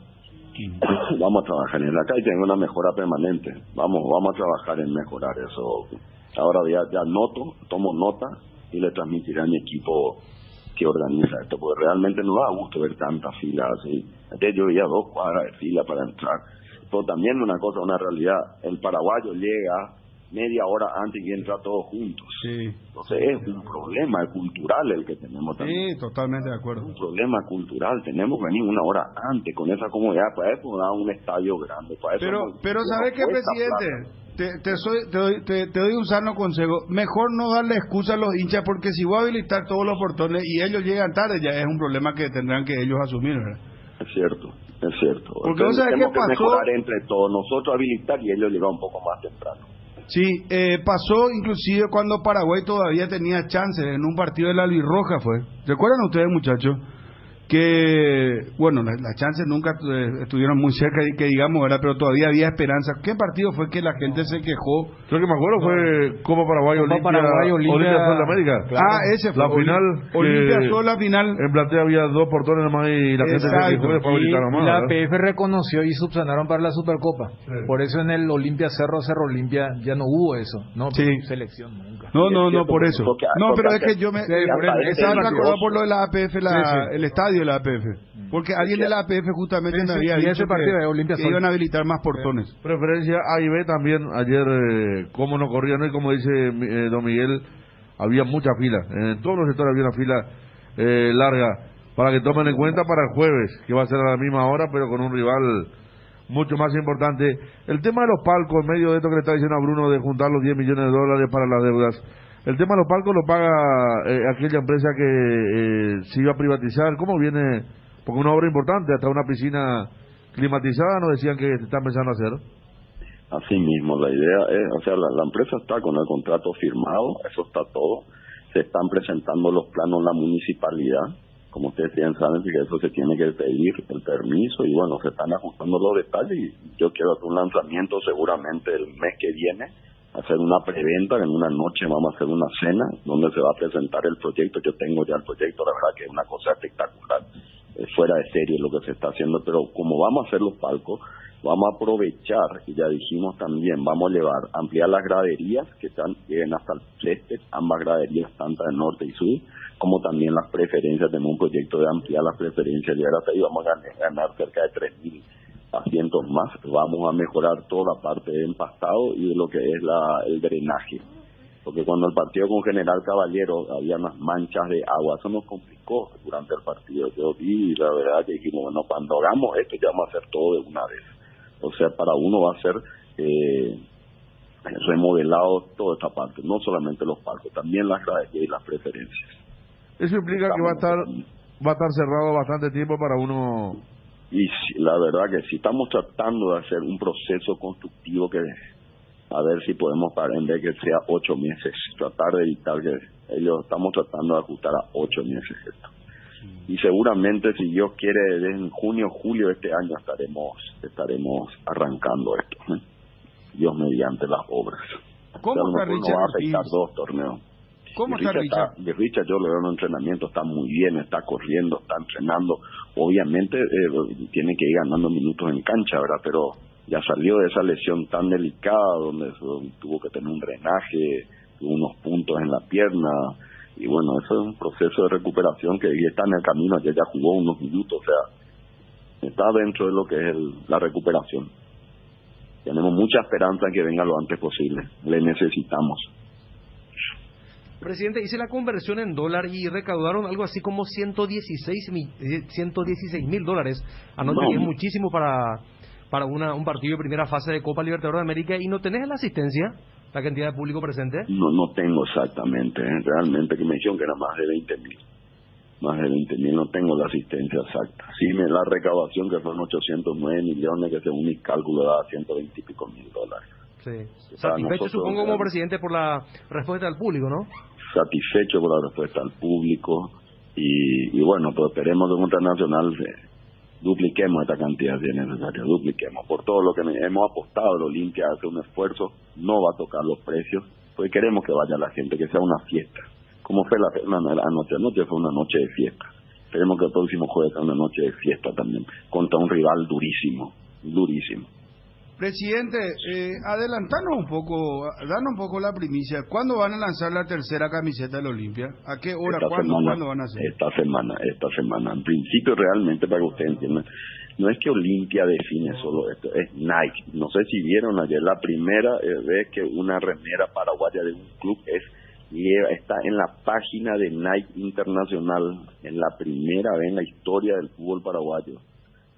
Vamos a trabajar en la calle, tengo una mejora permanente. Vamos a trabajar en mejorar eso. Ahora ya tomo nota y le transmitiré a mi equipo que organiza esto, porque realmente no da gusto ver tantas filas así. Antes yo veía 2 cuadras de fila para entrar. Pero también una realidad, el paraguayo llega media hora antes y entra todos juntos. Sí. Entonces es un problema cultural el que tenemos también. Sí, totalmente de acuerdo. Es un problema cultural, tenemos que venir una hora antes con esa comodidad, para eso da un estadio grande. Para eso pero ¿sabes qué, presidente? Te doy un sano consejo. Mejor no darle excusa a los hinchas, porque si voy a habilitar todos los portones y ellos llegan tarde, ya es un problema que tendrán que ellos asumir, ¿verdad? Es cierto. Porque vos sabés qué pasó. Mejorar entre todos, nosotros habilitar y ellos llegar un poco más temprano. Sí, pasó inclusive cuando Paraguay todavía tenía chances en un partido de la Albirroja, fue. ¿Recuerdan ustedes, muchachos? Que, bueno, las chances nunca estuvieron muy cerca, que digamos, ¿verdad? Pero todavía había esperanza. ¿Qué partido fue que la gente se quejó? Creo que me acuerdo fue Copa Paraguay, Olimpia Sudamérica. Claro. Ese fue. La final. Olimpia solo la final. En platea había 2 portones nomás y la gente se quejó de favoritar nomás. Y la ¿verdad? APF reconoció y subsanaron para la Supercopa. Sí. Por eso en el Olimpia Cerro Olimpia ya no hubo eso. No, sí. Selección nunca. No, por eso. No, pero es que yo me estaba acordado por lo de la APF, el estadio de la APF, porque alguien de la APF justamente me había dicho que iban a habilitar más portones. Preferencia A y B también. Ayer, como no corrían, y como dice don Miguel, había muchas filas. En todos los sectores había una fila larga, para que tomen en cuenta para el jueves, que va a ser a la misma hora, pero con un rival mucho más importante. El tema de los palcos, en medio de esto que le está diciendo a Bruno, de juntar los 10 millones de dólares para las deudas, el tema de los palcos lo paga aquella empresa que se iba a privatizar. ¿Cómo viene? Porque una obra importante, hasta una piscina climatizada, nos decían que están pensando hacer. Así mismo, la idea es, o sea, la empresa está con el contrato firmado, eso está todo. Se están presentando los planos en la municipalidad, como ustedes bien saben, que eso se tiene que pedir el permiso y bueno, se están ajustando los detalles y yo quiero hacer un lanzamiento seguramente el mes que viene, hacer una preventa, en una noche vamos a hacer una cena donde se va a presentar el proyecto. Yo tengo ya el proyecto, la verdad que es una cosa espectacular, fuera de serie lo que se está haciendo, pero como vamos a hacer los palcos, vamos a aprovechar, y ya dijimos también, vamos a ampliar las graderías que lleguen hasta el césped, ambas graderías, tanto de norte y sur, como también las preferencias. Tenemos un proyecto de ampliar las preferencias, llegar hasta ahí, vamos a ganar cerca de 3.000 asientos más. Vamos a mejorar toda la parte de empastado y de lo que es el drenaje, porque cuando el partido con General Caballero había unas manchas de agua, eso nos complicó durante el partido. Yo vi, la verdad que dijimos, bueno, cuando hagamos esto ya vamos a hacer todo de una vez. O sea, para uno va a ser remodelado toda esta parte, no solamente los palcos, también las graderías y las preferencias. Eso implica que va a estar cerrado bastante tiempo para uno. Y la verdad que sí, estamos tratando de hacer un proceso constructivo que a ver si podemos, en vez que sea 8 meses, tratar de evitar que estamos tratando de ajustar a 8 meses esto. Y seguramente, si Dios quiere, en junio, julio de este año estaremos arrancando esto, ¿eh? Dios mediante las obras. ¿Cómo está Richard? No va a afectar 2 torneos. ¿Cómo está Richard? Richard, yo lo veo en un entrenamiento, está muy bien, está corriendo, está entrenando. Obviamente tiene que ir ganando minutos en cancha, ¿verdad? Pero ya salió de esa lesión tan delicada donde tuvo que tener un drenaje, tuvo unos puntos en la pierna. Y bueno, eso es un proceso de recuperación que ya está en el camino, ya jugó unos minutos, o sea, está dentro de lo que es la recuperación. Tenemos mucha esperanza en que venga lo antes posible, le necesitamos. Presidente, hice la conversión en dólar y recaudaron algo así como 116 mil dólares anoche, que es muchísimo para un partido de primera fase de Copa Libertadores de América. ¿Y no tenés la asistencia, la cantidad de público presente? No tengo exactamente, realmente, que me dijeron que era más de 20.000. Más de 20.000, no tengo la asistencia exacta. Sí, la recaudación, que fueron 809 millones, que según mis cálculos daba 120 y pico mil dólares. Sí. Satisfecho, supongo, como presidente, por la respuesta del público, ¿no? Satisfecho por la respuesta al público. Y bueno, pues esperemos de un internacional dupliquemos esta cantidad si es necesario, dupliquemos. Por todo lo que hemos apostado, el Olimpia hace un esfuerzo, no va a tocar los precios, porque queremos que vaya la gente, que sea una fiesta. Como fue anoche fue una noche de fiesta. Esperemos que el próximo jueves sea una noche de fiesta también, contra un rival durísimo. Presidente, adelantanos un poco, danos un poco la primicia. ¿Cuándo van a lanzar la tercera camiseta del Olimpia? ¿A qué hora? ¿Cuándo van a hacer? Esta semana. En principio, realmente, para que ustedes entiendan, no es que Olimpia define solo esto, es Nike. No sé si vieron ayer la primera vez que una remera paraguaya de un club está en la página de Nike Internacional, en la primera vez en la historia del fútbol paraguayo.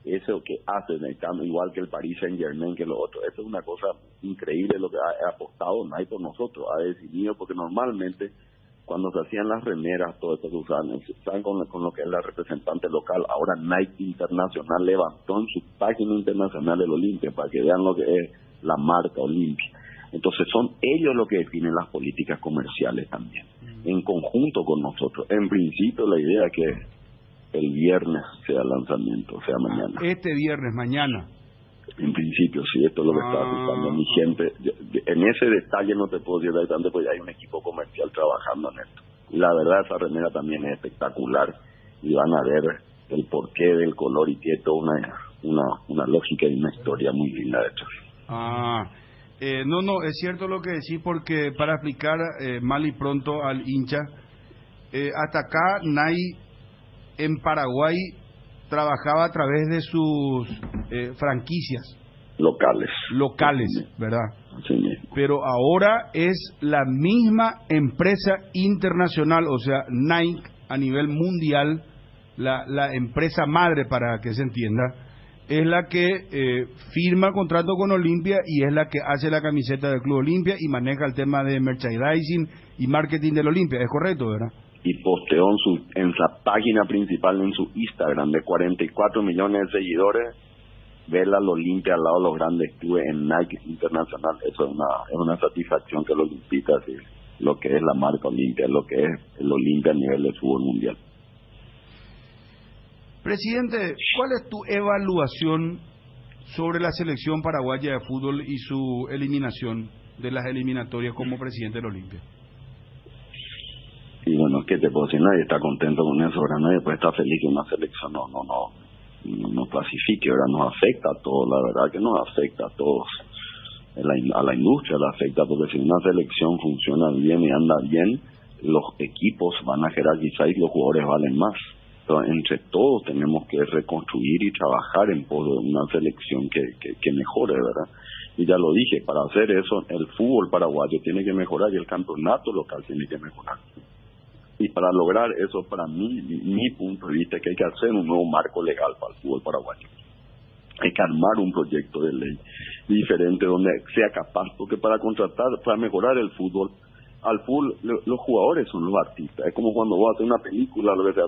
Eso que hacen, igual que el Paris Saint-Germain, que lo otro. Eso es una cosa increíble lo que ha apostado Nike por nosotros, ha decidido, porque normalmente cuando se hacían las remeras, todo esto se usaban con lo que es la representante local. Ahora Nike Internacional levantó en su página internacional el Olimpia para que vean lo que es la marca Olimpia. Entonces son ellos los que definen las políticas comerciales también, en conjunto con nosotros. En principio la idea es que el viernes sea el lanzamiento, sea mañana. Este viernes, mañana. En principio, sí, esto es lo que está afectando mi gente. En ese detalle no te puedo decir bastante, porque hay un equipo comercial trabajando en esto. Y la verdad, esa remera también es espectacular. Y van a ver el porqué del color, y tiene toda una lógica y una historia muy linda de hecho. No, es cierto lo que decís, porque para explicar mal y pronto al hincha, hasta acá Nike en Paraguay trabajaba a través de sus franquicias locales, ¿verdad? Sí. Pero ahora es la misma empresa internacional, o sea, Nike a nivel mundial, la empresa madre, para que se entienda, es la que firma el contrato con Olimpia y es la que hace la camiseta del Club Olimpia y maneja el tema de merchandising y marketing del Olimpia. ¿Es correcto, verdad? Y posteó en su página principal, en su Instagram, de 44 millones de seguidores, ver al Olimpia al lado de los grandes clubes en Nike Internacional. Eso es una satisfacción que los implica, ¿sí? Lo que es la marca Olimpia, lo que es el Olimpia a nivel de fútbol mundial. Presidente, ¿cuál es tu evaluación sobre la selección paraguaya de fútbol y su eliminación de las eliminatorias como presidente del Olimpia? Y bueno, ¿qué te puedo decir? Nadie está contento con eso, ¿verdad? Nadie puede estar feliz que una selección no clasifique, ¿verdad? Nos afecta a todos, la verdad que nos afecta a todos. A la industria la afecta, porque si una selección funciona bien y anda bien, los equipos van a jerarquizar y los jugadores valen más. Entonces, entre todos tenemos que reconstruir y trabajar en pos de una selección que mejore, ¿verdad? Y ya lo dije, para hacer eso, el fútbol paraguayo tiene que mejorar y el campeonato local tiene que mejorar. Y para lograr eso, para mí, mi punto de vista, es que hay que hacer un nuevo marco legal para el fútbol paraguayo. Hay que armar un proyecto de ley diferente donde sea capaz, porque para mejorar el fútbol, al fútbol los jugadores son los artistas. Es como cuando vos haces una película, lo que sea,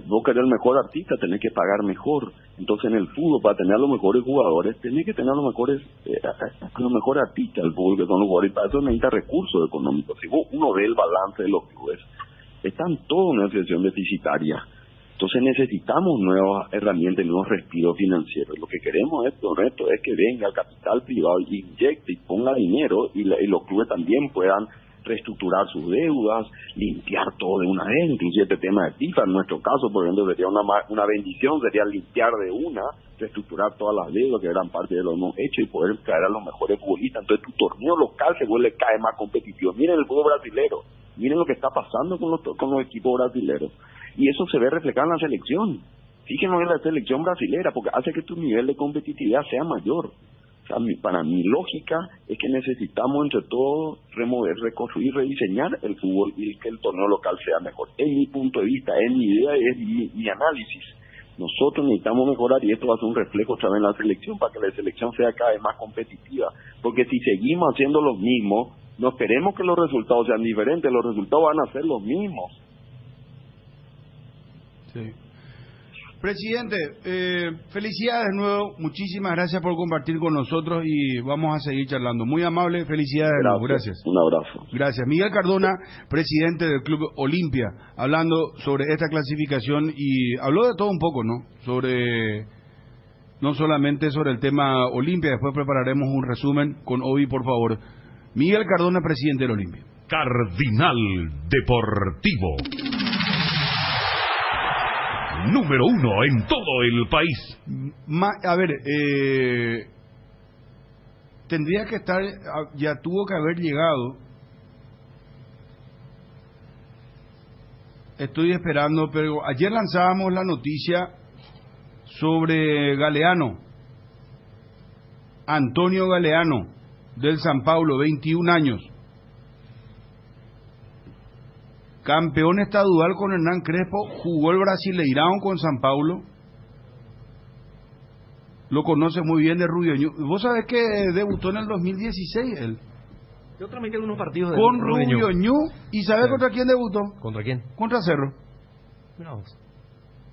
vos querés el mejor artista, tenés que pagar mejor. Entonces en el fútbol, para tener los mejores jugadores, tenés que tener los mejores artistas del fútbol, que son los jugadores, y para eso necesita recursos económicos. Si uno ve el balance de los clubes, están todos en una situación deficitaria. Entonces necesitamos nuevas herramientas y nuevos respiros financieros. Lo que queremos es que venga el capital privado y inyecte y ponga dinero y los clubes también puedan reestructurar sus deudas, limpiar todo de una vez, inclusive este tema de FIFA, en nuestro caso, por ejemplo, sería una bendición, sería limpiar de reestructurar todas las deudas que eran parte de lo hemos hecho y poder traer a los mejores futbolistas. Entonces tu torneo local se vuelve cada vez más competitivo. Miren el fútbol brasilero, miren lo que está pasando con los equipos brasileros. Y eso se ve reflejado en la selección. Fíjense en la selección brasilera, porque hace que tu nivel de competitividad sea mayor. O sea, para mi lógica es que necesitamos entre todos remover, reconstruir, rediseñar el fútbol y que el torneo local sea mejor. Es mi punto de vista, es mi idea, es mi análisis. Nosotros necesitamos mejorar y esto va a ser un reflejo otra vez en la selección para que la selección sea cada vez más competitiva. Porque si seguimos haciendo lo mismo, no esperemos que los resultados sean diferentes, los resultados van a ser los mismos. Sí. Presidente, felicidades de nuevo, muchísimas gracias por compartir con nosotros y vamos a seguir charlando. Muy amable, felicidades de nuevo, gracias. Un abrazo. Gracias. Miguel Cardona, presidente del Club Olimpia, hablando sobre esta clasificación y habló de todo un poco, ¿no? No solamente sobre el tema Olimpia, después prepararemos un resumen con Obi, por favor. Miguel Cardona, presidente del Olimpia. Cardinal Deportivo. Número 1 en todo el país. Tendría que estar, ya tuvo que haber llegado. Estoy esperando, pero ayer lanzábamos la noticia sobre Galeano, Antonio Galeano, del San Paulo, 21 años. Campeón estadual con Hernán Crespo, jugó el Brasileirão con San Paulo. Lo conoce muy bien de Rubio Ñu. Vos sabés que debutó en el 2016 él. Yo también algunos partidos de con Rubio Ñu. ¿Y sabés contra quién debutó? ¿Contra quién? Contra Cerro. No,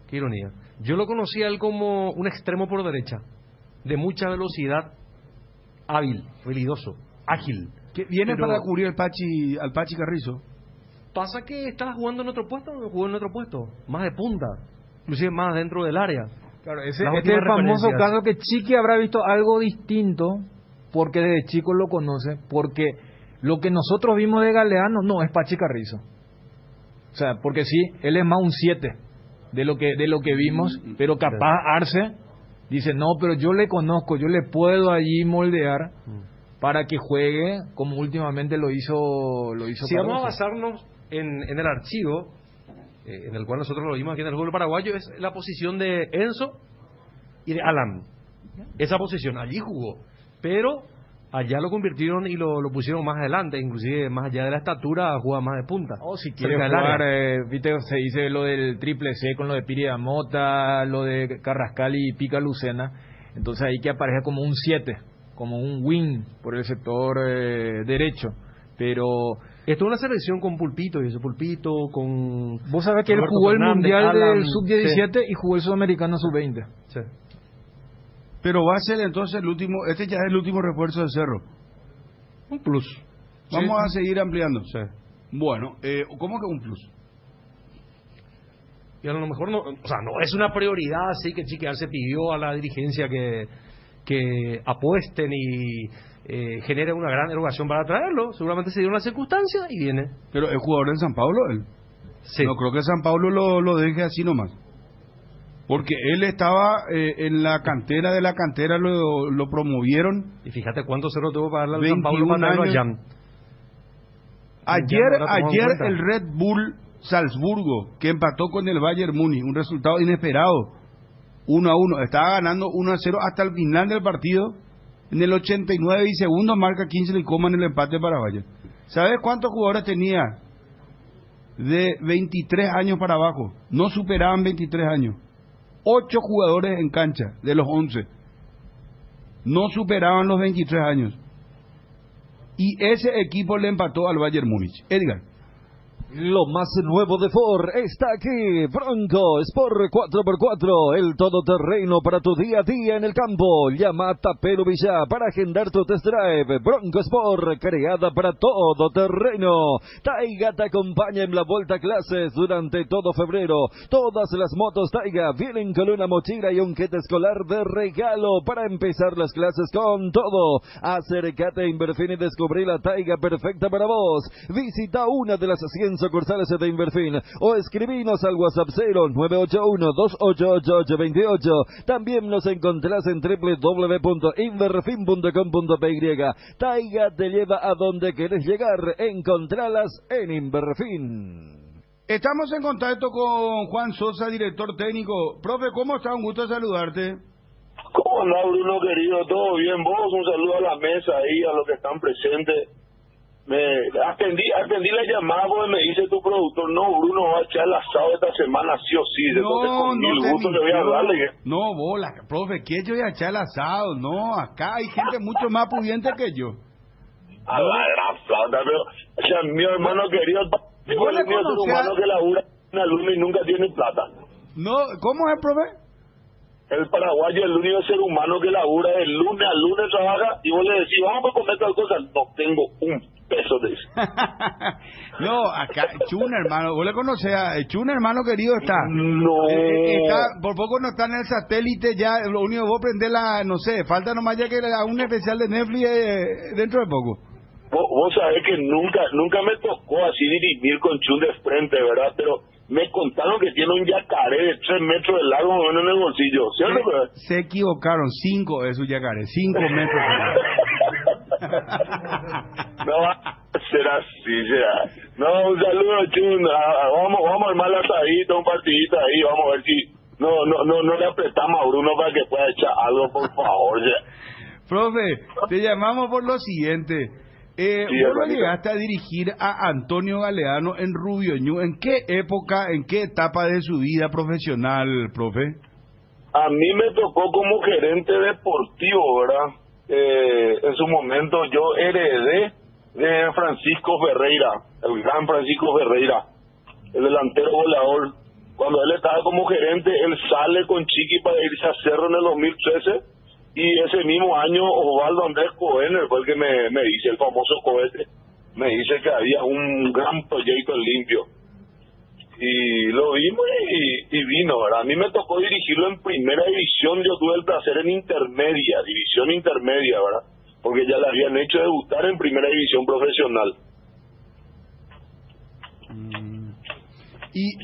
qué ironía. Yo lo conocí a él como un extremo por derecha, de mucha velocidad, hábil, habilidoso, ágil. Que viene para cubrir al Pachi Carrizo. Pasa que estaba jugando en otro puesto, jugó en otro puesto, más de punta, inclusive más dentro del área. Claro, este es el famoso caso que Chiqui habrá visto algo distinto, porque desde chico lo conoce, porque lo que nosotros vimos de Galeano no es Pachi Carrizo. O sea, porque sí, él es más un 7 de lo que vimos, pero capaz Arce dice, no, pero yo le conozco, yo le puedo allí moldear para que juegue como últimamente lo hizo Si vamos a basarnos en el archivo en el cual nosotros lo vimos aquí en el fútbol paraguayo, es la posición de Enzo y de Alan. Esa posición, allí jugó, pero allá lo convirtieron y lo pusieron más adelante, inclusive más allá de la estatura, juega más de punta. O si quiere jugar, viste, se dice lo del triple C con lo de Piri Mota, lo de Carrascal y Pica Lucena, entonces ahí que aparece como un 7, como un wing por el sector derecho, pero esto es una selección con Pulpito, y ese Pulpito con... Vos sabés que Roberto él jugó Fernández, el Mundial Alan, del Sub-17 sí. Y jugó el Sudamericano Sub-20. Sí. Pero va a ser entonces el último, este ya es el último refuerzo de Cerro. Un plus. Vamos a seguir ampliando. Sí. Bueno, ¿cómo que un plus? Y a lo mejor no, o sea, no es una prioridad así que Chiquial se pidió a la dirigencia que apuesten y genere una gran erogación para traerlo. Seguramente se dio una circunstancia y viene. Pero es jugador de San Paulo él. Sí. No creo que San Paulo lo deje así nomás. Porque él estaba en la cantera de la cantera, lo promovieron. Y fíjate cuánto se lo tuvo para darle al San Paulo para darlo a Jan. Ayer el Red Bull Salzburgo, que empató con el Bayern Múnich, un resultado inesperado, 1-1, estaba ganando 1-0 hasta el final del partido, en el 89 y segundo marca Kingsley Coman el empate para Bayern. ¿Sabes cuántos jugadores tenía de 23 años para abajo? No superaban 23 años. 8 jugadores en cancha de los 11. no superaban los 23 años. Y ese equipo le empató al Bayern Múnich. Edgar. Lo más nuevo de Ford está aquí. Bronco Sport 4x4, el todoterreno para tu día a día en el campo. Llama a Tapero Villa para agendar tu test drive. Bronco Sport, creada para todo terreno. Taiga te acompaña en la vuelta a clases durante todo febrero. Todas las motos Taiga vienen con una mochila y un kit escolar de regalo para empezar las clases con todo. Acércate a Inverfin y descubrí la Taiga perfecta para vos. Visita una de las 100 sucursales de Inverfin o escribinos al WhatsApp 0981-288-828. También nos encontrás en www.inverfin.com.py. Taiga te lleva a donde querés llegar. Encontralas en Inverfin. Estamos en contacto con Juan Sosa, director técnico. Profe, ¿cómo está? Un gusto saludarte. ¿Cómo andás, Bruno, querido? ¿Todo bien? Vos, un saludo a la mesa ahí, a los que están presentes. Atendí la llamada porque me dice tu productor, no, Bruno va a echar el asado esta semana sí o sí. Entonces con mil gusto le voy a darle. No, bola, profe, que yo voy a echar el asado. No, acá hay gente mucho más pudiente que yo. A la gran flauta, pero o sea, mi hermano querido, ¿Vos le es un humano que labura en alumno y nunca tiene plata. No, ¿cómo es, profe? El paraguayo es el único ser humano que labura de lunes a lunes, trabaja y vos le decís, vamos a comer tal cosa. No tengo un peso de eso. No, acá, Chuna, hermano, vos le conocés a Chuna, hermano querido, está. No. Por poco no está en el satélite ya, lo único vos prendés no sé, falta nomás ya que a un especial de Netflix dentro de poco. Vos sabés que nunca me tocó así dirimir con Chun de frente, ¿verdad? Pero me contaron que tiene un yacaré de 3 metros de largo en el bolsillo, ¿cierto? Se equivocaron, 5 es su yacaré, 5 metros. No va a ser así, ya. No, un saludo, Chun. Vamos a armar la asadita, un partidito ahí, vamos a ver si no le apretamos a Bruno para que pueda echar algo, por favor, ya. Profe, te llamamos por lo siguiente. Vos lo llegaste a dirigir a Antonio Galeano en Rubio Ñu. ¿En qué época, en qué etapa de su vida profesional, profe? A mí me tocó como gerente deportivo, ¿verdad? En su momento yo heredé de Francisco Ferreira, el gran Francisco Ferreira, el delantero goleador. Cuando él estaba como gerente, él sale con Chiqui para irse a Cerro en el 2013. Y ese mismo año Osvaldo Andrés Cohener fue el que me dice, el famoso cohete, me dice que había un gran proyecto en Limpio. Y lo vimos y vino, ¿verdad? A mí me tocó dirigirlo en primera división, yo tuve el placer en división intermedia, ¿verdad? Porque ya le habían hecho debutar en primera división profesional.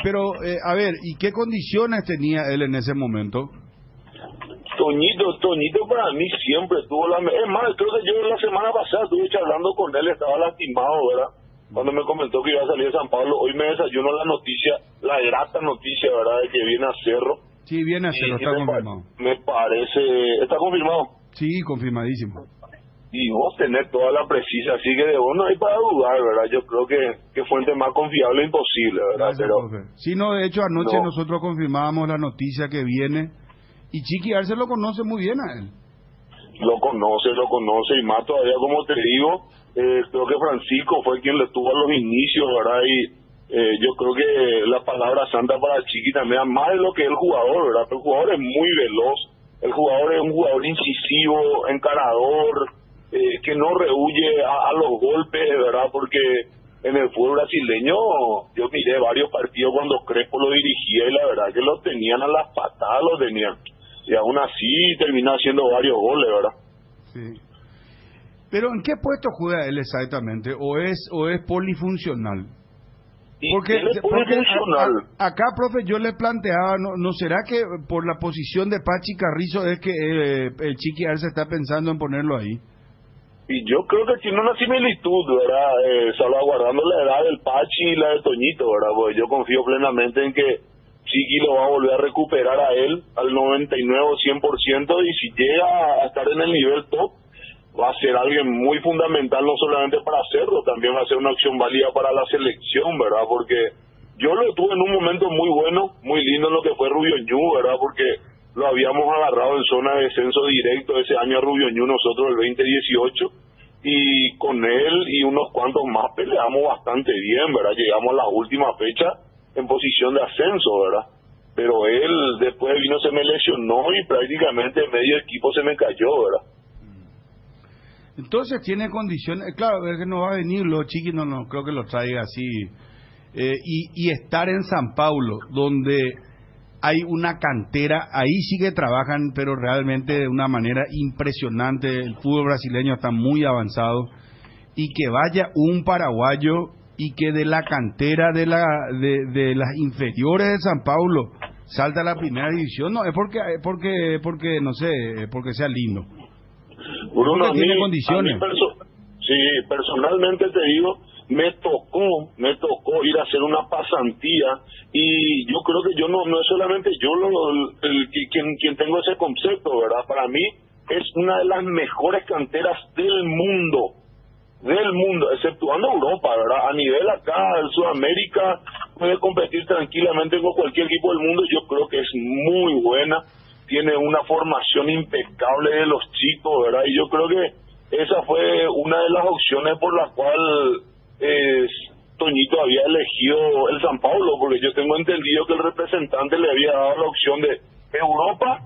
Pero, a ver, ¿y qué condiciones tenía él en ese momento? Toñito para mí siempre tuvo la... Es más, creo que yo la semana pasada estuve charlando con él, estaba lastimado, ¿verdad? Cuando me comentó que iba a salir de San Pablo, hoy me desayuno la noticia, la grata noticia, ¿verdad? De que viene a Cerro. Sí, viene a Cerro, está confirmado. Me parece... ¿Está confirmado? Sí, confirmadísimo. Y vos tenés toda la precisa, así que de vos no hay para dudar, ¿verdad? Yo creo que fuente más confiable imposible, ¿verdad? Gracias, profe. Sí, no, de hecho anoche nosotros confirmábamos la noticia que viene. Y Chiqui Arce lo conoce muy bien a él. Lo conoce, y más todavía, como te digo, creo que Francisco fue quien le tuvo a los inicios, ¿verdad? Y yo creo que la palabra santa para Chiqui también, más de lo que es el jugador, ¿verdad? El jugador es muy veloz, el jugador es un jugador incisivo, encarador, que no rehuye a los golpes, ¿verdad? Porque en el fútbol brasileño yo miré varios partidos cuando Crespo lo dirigía y la verdad que lo tenían a las patadas, lo tenían. Y aún así terminó haciendo varios goles, ¿verdad? Sí. Pero ¿en qué puesto juega él exactamente? ¿O es polifuncional? Porque acá, profe, yo le planteaba, ¿no será que por la posición de Pachi Carrizo es que el Chiqui Arce está pensando en ponerlo ahí? Y yo creo que tiene una similitud, ¿verdad? Salvaguardando la edad del Pachi y la de Toñito, ¿verdad? Porque yo confío plenamente en que Chiqui lo va a volver a recuperar a él al 99 o 100%, y si llega a estar en el nivel top, va a ser alguien muy fundamental, no solamente para Cerro, también va a ser una opción válida para la selección, ¿verdad? Porque yo lo tuve en un momento muy bueno, muy lindo en lo que fue Rubio Ñu, ¿verdad? Porque lo habíamos agarrado en zona de descenso directo ese año a Rubio Ñu nosotros el 2018, y con él y unos cuantos más peleamos bastante bien, ¿verdad? Llegamos a la última fecha en posición de ascenso, ¿verdad? Pero él después vino, se me lesionó y prácticamente medio equipo se me cayó, ¿verdad? Entonces tiene condiciones, claro, es que no va a venir los chiquis, no creo que lo traiga así, y estar en San Paulo, donde hay una cantera, ahí sí que trabajan, pero realmente de una manera impresionante, el fútbol brasileño está muy avanzado, y que vaya un paraguayo y que de la cantera de las inferiores de San Paulo salta a la primera división, no es porque no sé, porque sea lindo. Bruno, tiene condiciones. Personalmente te digo, me tocó ir a hacer una pasantía, y yo creo que yo no es solamente yo quien tengo ese concepto, ¿verdad? Para mí es una de las mejores canteras del mundo, exceptuando Europa, ¿verdad? A nivel acá, en Sudamérica, puede competir tranquilamente con cualquier equipo del mundo. Yo creo que es muy buena, tiene una formación impecable de los chicos, ¿verdad? Y yo creo que esa fue una de las opciones por la cual Toñito había elegido el San Paulo, porque yo tengo entendido que el representante le había dado la opción de Europa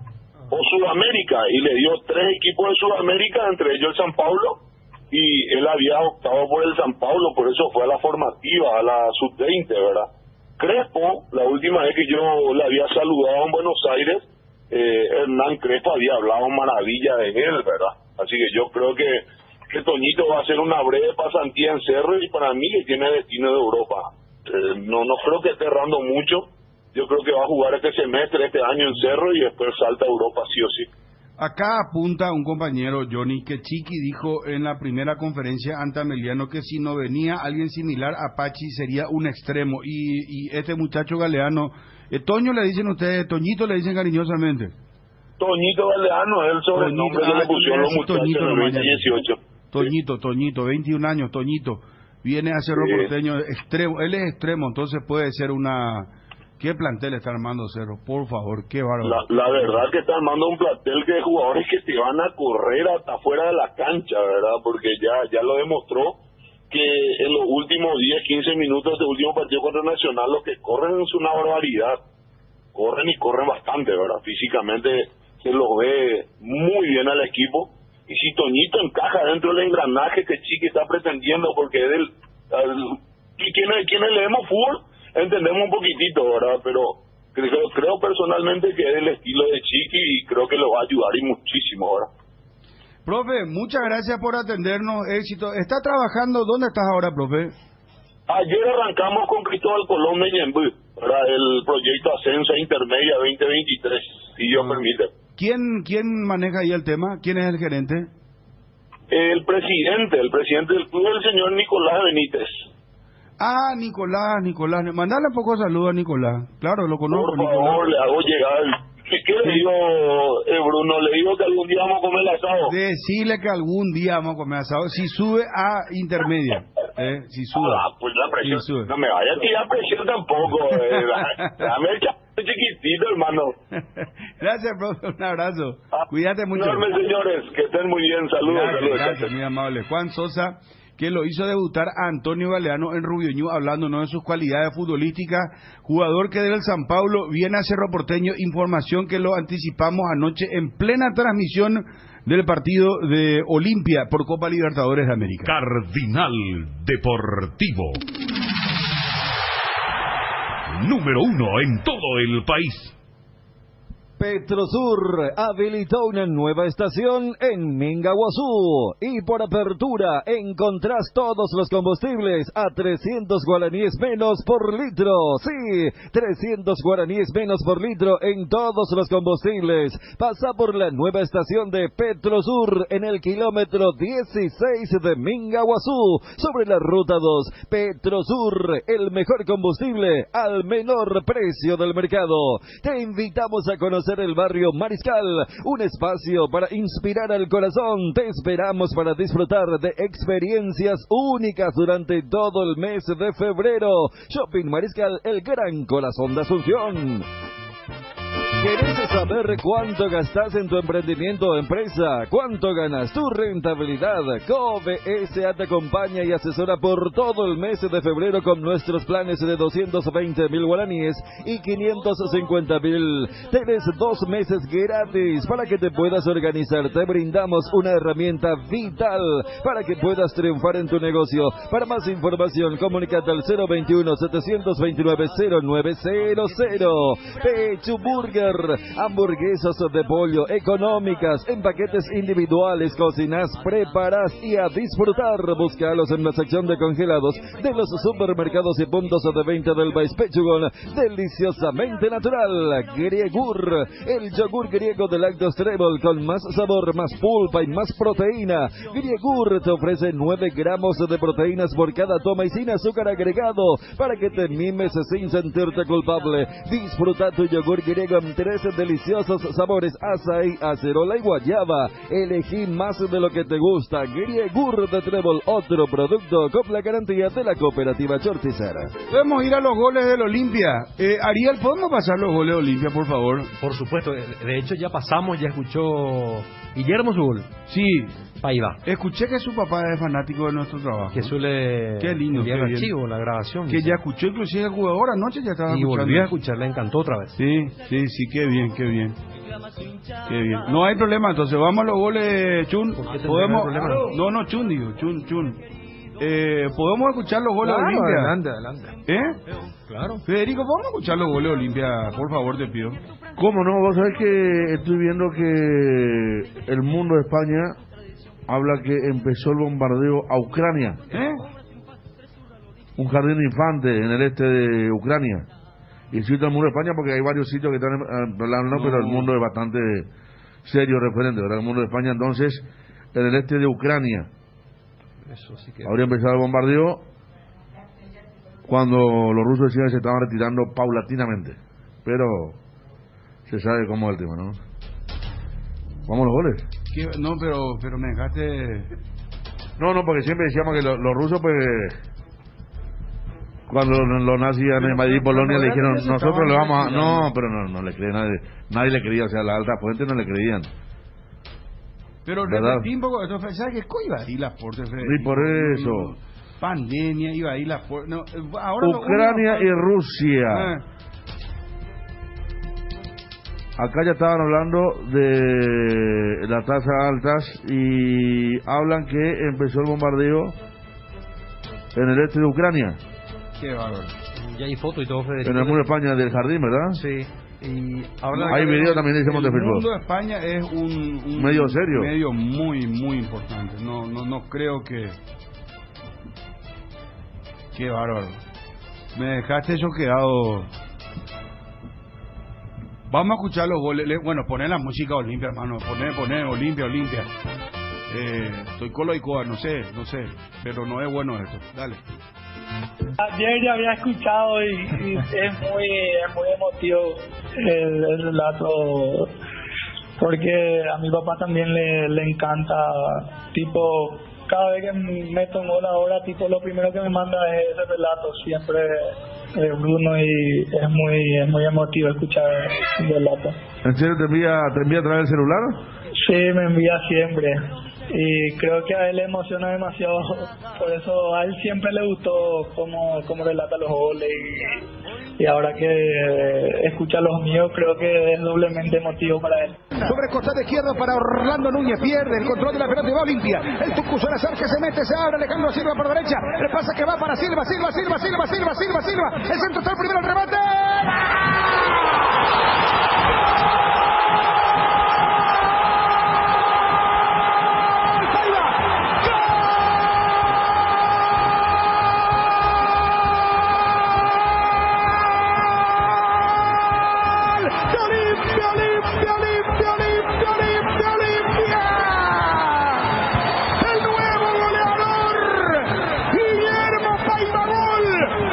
o Sudamérica, y le dio 3 equipos de Sudamérica, entre ellos el San Paulo, y él había optado por el San Paulo, por eso fue a la formativa, a la sub-20, ¿verdad? Crespo, la última vez que yo le había saludado en Buenos Aires, Hernán Crespo había hablado maravilla de él, ¿verdad? Así que yo creo que Toñito va a hacer una breve pasantía en Cerro, y para mí que tiene destino de Europa. No creo que esté errando mucho. Yo creo que va a jugar este semestre, este año en Cerro, y después salta a Europa sí o sí. Acá apunta un compañero, Johnny, que Chiqui dijo en la primera conferencia ante Ameliano que si no venía alguien similar a Pachi sería un extremo. Y este muchacho Galeano, Toño le dicen ustedes, Toñito le dicen cariñosamente. Toñito Galeano es el sobrenombre que le pusieron los muchachos en el 2018. Toñito, 21 años, Toñito. Viene a Cerro Porteño, extremo, él es extremo, entonces puede ser una... ¿Qué plantel está armando Cerro? Por favor, qué bárbaro. La verdad que está armando un plantel de jugadores que te van a correr hasta fuera de la cancha, ¿verdad? Porque ya lo demostró que en los últimos 10, 15 minutos de último partido contra Nacional, lo que corren es una barbaridad. Corren y corren bastante, ¿verdad? Físicamente se los ve muy bien al equipo. Y si Toñito encaja dentro del engranaje que Chiqui está pretendiendo, porque es quienes leemos fútbol, entendemos un poquitito, ¿verdad? Pero creo personalmente que es el estilo de Chiqui, y creo que lo va a ayudar y muchísimo, ¿verdad? Profe, muchas gracias por atendernos, éxito. ¿Está trabajando? ¿Dónde estás ahora, profe? Ayer arrancamos con Cristóbal Colón de Ñembú, ¿verdad? El proyecto Ascenso Intermedia 2023, si Dios permite. ¿Quién maneja ahí el tema? ¿Quién es el gerente? El presidente del club, el señor Nicolás Benítez. Ah, Nicolás. Mandale un poco de saludo a Nicolás. Claro, lo conozco. Por favor, le hago llegar. ¿Qué le digo, Bruno? Le digo que algún día vamos a comer asado. Decirle que algún día vamos a comer asado. Si sube a intermedia. Si sube. Pues la presión. Si no me vaya a tirar presión tampoco. Dame el chiquitito, hermano. Gracias, profe. Un abrazo. Cuídate mucho. Enorme, señores. Que estén muy bien. Saludos. Gracias, muy amable. Juan Sosa, que lo hizo debutar a Antonio Galeano en Rubio Ñu, hablándonos de sus cualidades futbolísticas, jugador que del San Paulo viene a Cerro Porteño, información que lo anticipamos anoche en plena transmisión del partido de Olimpia por Copa Libertadores de América. Cardinal Deportivo, número 1 en todo el país. Petrosur habilitó una nueva estación en Mingaguazú y por apertura encontrás todos los combustibles a 300 guaraníes menos por litro. Sí, 300 guaraníes menos por litro en todos los combustibles. Pasa por la nueva estación de Petrosur en el kilómetro 16 de Mingaguazú sobre la ruta 2. Petrosur, el mejor combustible al menor precio del mercado. Te invitamos a conocer el barrio Mariscal, un espacio para inspirar al corazón. Te esperamos para disfrutar de experiencias únicas durante todo el mes de febrero. Shopping Mariscal, el gran corazón de Asunción. ¿Querés saber cuánto gastas en tu emprendimiento o empresa? ¿Cuánto ganas? ¿Tu rentabilidad? COVE S.A. te acompaña y asesora por todo el mes de febrero con nuestros planes de 220.000 guaraníes y 550.000. Tienes 2 meses gratis para que te puedas organizar. Te brindamos una herramienta vital para que puedas triunfar en tu negocio. Para más información, comunícate al 021-729-0900. Pechu Burger, hamburguesas de pollo económicas en paquetes individuales. Cocinas, preparas y a disfrutar. Búscalos en la sección de congelados de los supermercados y puntos de venta del país. Pechugón, deliciosamente natural. Griegur, el yogur griego de Lactos Treble con más sabor, más pulpa y más proteína. Griegur te ofrece 9 gramos de proteínas por cada toma y sin azúcar agregado para que te mimes sin sentirte culpable. Disfruta tu yogur griego en 3 deliciosos sabores: azaí, acerola y guayaba. Elegí más de lo que te gusta. Griegur de Treble, otro producto con la garantía de la cooperativa Chorticera. Podemos ir a los goles del Olimpia. Ariel, ¿podemos pasar los goles de Olimpia, por favor? Por supuesto, de hecho ya pasamos, ya escuchó Guillermo su gol. Sí. Ahí va. Escuché que su papá es fanático de nuestro trabajo. Que suele qué lindo, enviar qué bien. archivo, la grabación. Que ya escuchó inclusive el jugador anoche, ya estaba escuchando. Y volvió a escuchar, le encantó otra vez. Sí, qué bien, qué bien. Qué bien. No hay problema, entonces vamos a los goles, Chun. ¿Podemos? No, Chun, digo, Chun. ¿Podemos escuchar los goles de Olimpia? Adelante. Claro. Federico, ¿podemos escuchar los goles de Olimpia? Por favor, te pido. ¿Cómo no? Vos sabés que estoy viendo que El Mundo de España habla que empezó el bombardeo a Ucrania. Un jardín de infantes en el este de Ucrania. Y cito El Mundo de España porque hay varios sitios que están hablando, pero El Mundo es bastante serio referente, ¿verdad? El Mundo de España, entonces, en el este de Ucrania. Eso sí que... Habría empezado el bombardeo cuando los rusos decían que se estaban retirando paulatinamente. Pero se sabe cómo es el tema, ¿no? Vamos a los goles. No, pero me dejaste... No, porque siempre decíamos que los rusos, pues, cuando los nazis iban a invadir Polonia, le dijeron, nosotros le vamos a... No, pero no le cree nadie. Nadie le creía, o sea, las altas fuentes no le creían. Pero repetí un poco, ¿sabes qué? Iba a ir la fuerte, y por eso... Pandemia, iba a ir la fuerte... No, ahora Ucrania y Rusia. Acá ya estaban hablando de las tasas altas y hablan que empezó el bombardeo en el este de Ucrania. Qué bárbaro. Ya hay foto y todo, Federico. En el Mundo de España del jardín, ¿verdad? Sí. Y hay video también, decimos, de Facebook. El Mundo de España es un medio serio. Medio muy, muy importante. No creo que... Qué bárbaro. Me dejaste choqueado. Vamos a escuchar los goles. Bueno, poner la música Olimpia, hermano. Poner Olimpia. Estoy colo y coa, no sé. Pero no es bueno esto. Dale. Ayer ya había escuchado y es muy emotivo el relato, porque a mi papá también le encanta, tipo, cada vez que meto un gol ahora, tipo, lo primero que me manda es ese relato, siempre Bruno, y es muy emotivo escuchar el relato. ¿En serio te envía a través del celular? Sí, me envía siempre. Y creo que a él le emociona demasiado, por eso a él siempre le gustó cómo relata los goles, y ahora que escucha los míos, creo que es doblemente emotivo para él. Sobre el costado izquierdo para Orlando Núñez, pierde el control de la pelota y va Olimpia. El Tucu Salazar que se mete, se abre, Alejandro Silva por derecha, el pase que va para Silva, el centro está el primero, el remate.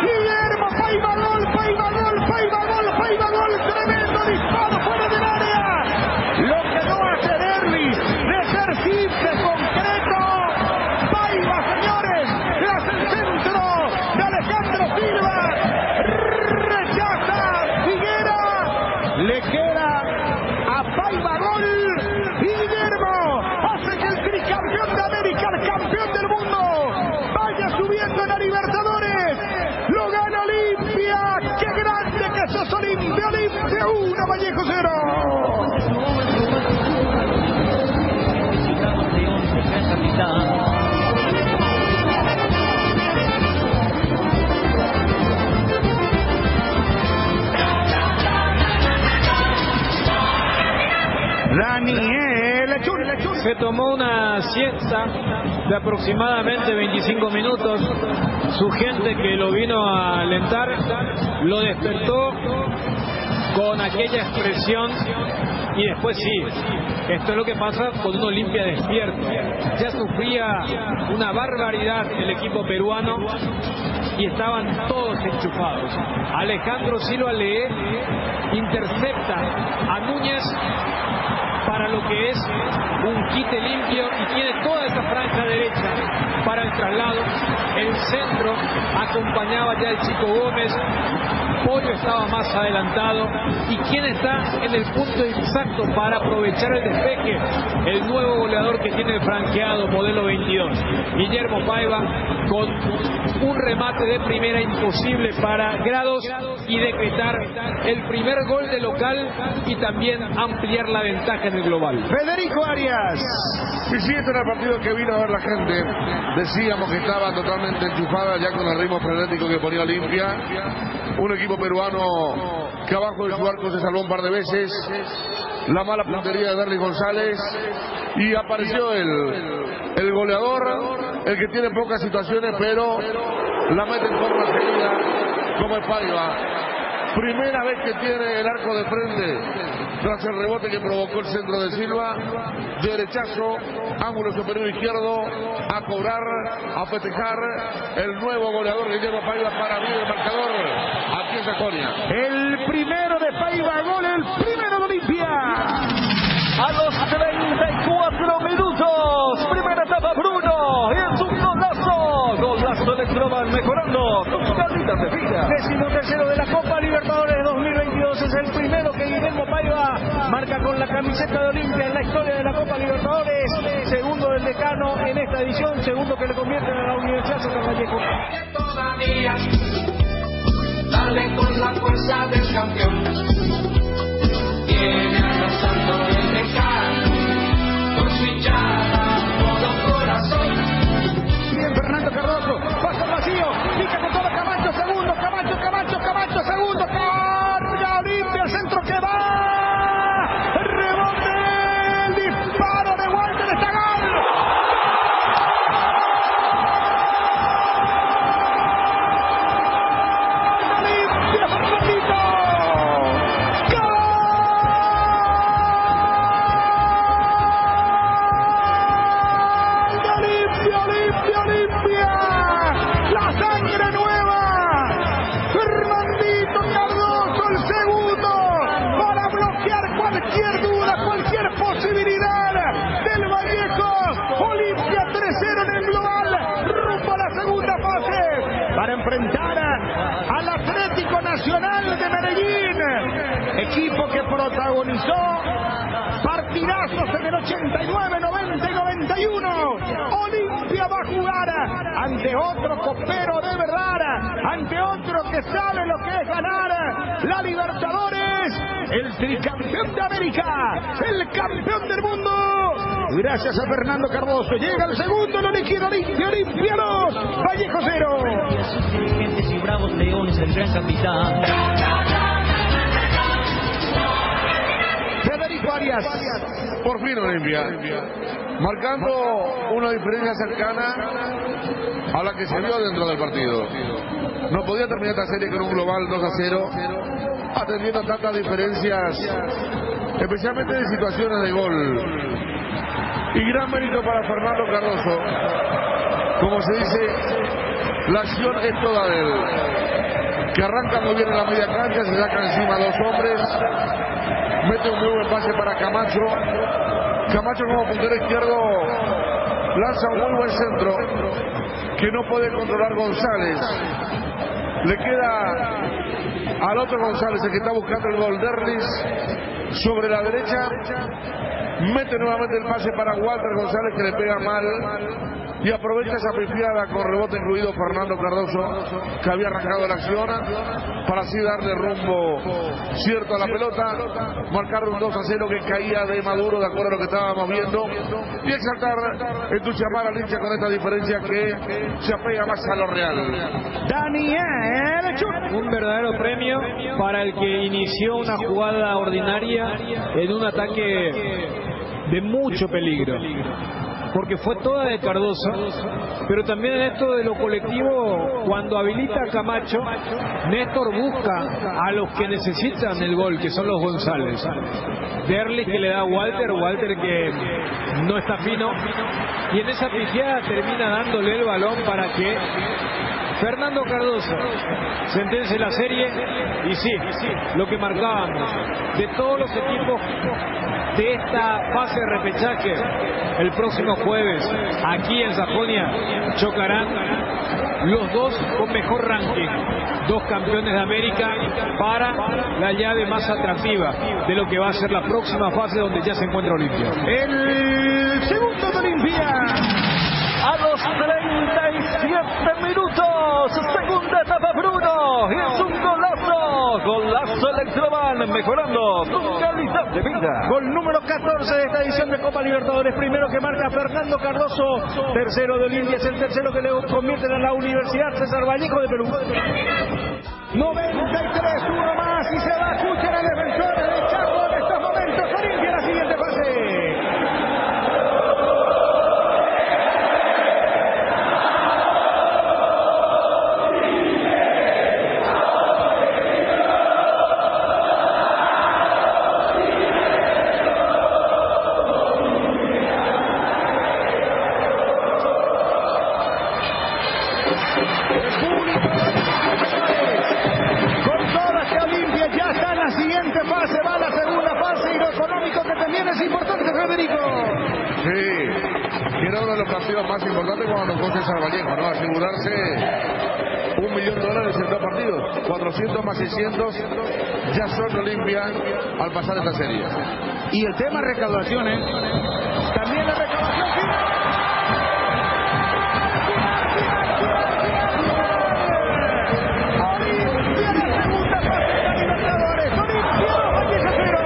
Guillermo Paimagol Vallejo 0. Daniel Chun Se tomó una siesta de aproximadamente 25 minutos. Su gente que lo vino a alentar lo despertó con aquella expresión y después sí, esto es lo que pasa cuando uno limpia despierto. Ya sufría una barbaridad el equipo peruano y estaban todos enchufados. Alejandro Silva Lee intercepta a Núñez para lo que es un quite limpio y tiene toda esa franja derecha para el traslado. El centro acompañaba ya el Chico Gómez. Pollo estaba más adelantado. ¿Y quién está en el punto exacto para aprovechar el despeje? El nuevo goleador que tiene el franqueado modelo 22, Guillermo Paiva, con un remate de primera imposible para Grados y decretar el primer gol de local y también ampliar la ventaja en el global. Federico Arias. Y sí, este era el partido que vino a ver la gente. Decíamos que estaba totalmente enchufada ya con el ritmo frenético que ponía Olimpia. Un equipo peruano que abajo de su arco se salvó un par de veces. La mala puntería de Derlis González. Y apareció el goleador, el que tiene pocas situaciones, pero la mete en forma seguida, como es Paiva. Primera vez que tiene el arco de frente tras el rebote que provocó el centro de Silva. Derechazo, ángulo superior izquierdo, a cobrar, a festejar el nuevo goleador Guillermo Paiva para abrir el marcador aquí en Sajonia. El primero de Paiva, gol, el primero de Olimpia. A los 34 minutos, primera etapa Bruno, y es un golazo de Stroman mejorando sus carritas de vida. 13º de la Copa Libertadores 2022, es el primero que Guillermo Paiva marca con la camiseta de Olimpia en la historia de la Copa Libertadores, segundo del decano en esta edición, segundo que le convierte a la Universidad César Vallejo. Todavía, dale con la fuerza del campeón, viene arrasando el decano, con su hinchada todo corazón. Bien, Fernando Cardoso, pasa al vacío, pica con todo Camacho, segundo, Camacho, segundo, carga Olimpia, el centro que va, rebote, el disparo de Walter, está gol. Olimpia, Fernandito, gol. Olimpia, la sangre nueva, Fernandito Cardoso, el segundo, para bloquear cualquier duda, cualquier posibilidad del Vallejo. Olimpia 3-0 en el global, rumbo a la segunda fase, para enfrentar al Atlético Nacional de Medellín, equipo que protagonizó partidazos en el 89, 90 y 91. Olimpia va a jugar ante otro copero de verdad, ante otro que sabe lo que es ganar la Libertadores, el tricampeón de América, el campeón del mundo. Gracias a Fernando Cardoso, llega el segundo, lo liquida Olimpia 2, Vallejo 0. Sus dirigentes y bravos leones del gran capitán. Federico Arias. Por fin Olimpia, marcando una diferencia cercana a la que se vio dentro del partido. No podía terminar esta serie con un global 2-0, atendiendo tantas diferencias, especialmente de situaciones de gol. Y gran mérito para Fernando Cardoso. Como se dice, la acción es toda de él. Que arranca muy bien en la media cancha, se saca encima a dos hombres, mete un muy buen pase para Camacho. Camacho como puntero izquierdo lanza un muy buen centro que no puede controlar González. Le queda al otro González, el que está buscando el gol, Derlis, sobre la derecha. Mete nuevamente el pase para Walter González, que le pega mal. y aprovecha esa pifiada con rebote incluido Fernando Cardoso, que había arrancado la acción, para así darle rumbo cierto a la pelota, marcar un 2-0 que caía de Maduro, de acuerdo a lo que estábamos viendo, y exaltar, entusiasmar al hincha con esta diferencia que se apega más a lo real. Daniel Chut. Un verdadero premio para el que inició una jugada ordinaria en un ataque de mucho peligro, porque fue toda de Cardoso, pero también en esto de lo colectivo, cuando habilita a Camacho, Néstor busca a los que necesitan el gol, que son los González. Derlis que le da a Walter que no está fino, y en esa pifiada termina dándole el balón para que Fernando Cardoso sentencia la serie. Y sí, lo que marcábamos, de todos los equipos de esta fase de repechaje, el próximo jueves aquí en Sajonia chocarán los dos con mejor ranking, dos campeones de América, para la llave más atractiva de lo que va a ser la próxima fase, donde ya se encuentra Olimpia. El segundo de Olimpia. A los 37 minutos, segunda etapa Bruno, y es un golazo Electroban, mejorando tu calidad de vida. Gol número 14 de esta edición de Copa Libertadores, primero que marca Fernando Cardoso, tercero de Olimpia, es el tercero que le convierte en la Universidad César Vallejo de Perú. 93, uno más y se va a escuchar al defensor de Chaco en estos momentos. Olimpia en la siguiente fase. Más importante cuando nos coge César Vallejo, ¿no? Asegurarse $1 millón en 2 partidos, 400 más 600 ya son Olimpia al pasar esta serie. Y el tema recaudaciones, también la recaudación final. Olimpia en la segunda fase de la Libertadores, Olimpia 2, Vallejo 0.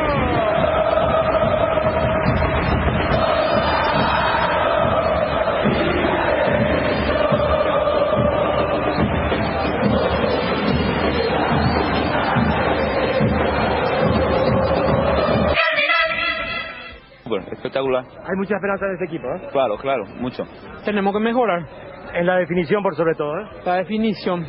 Espectacular. Hay mucha esperanza en este equipo, ¿eh? Claro, mucho. Tenemos que mejorar. En la definición, por sobre todo, ¿eh? La definición.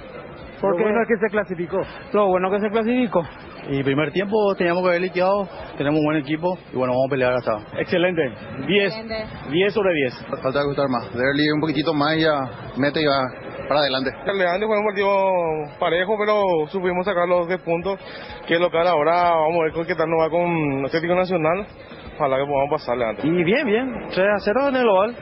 Porque lo bueno es que se clasificó. Lo bueno que se clasificó. Y primer tiempo teníamos que haber liquidado, tenemos un buen equipo y bueno, vamos a pelear hasta. Excelente. 10 sobre 10. Falta ajustar más. Derli un poquitito más y ya mete y va para adelante. El Leandro fue un partido parejo, pero supimos sacar los 10 puntos, que es local. Ahora vamos a ver qué tal nos va con Atlético Nacional. Ojalá que podamos pasarle antes. Y bien, 3-0 en el global.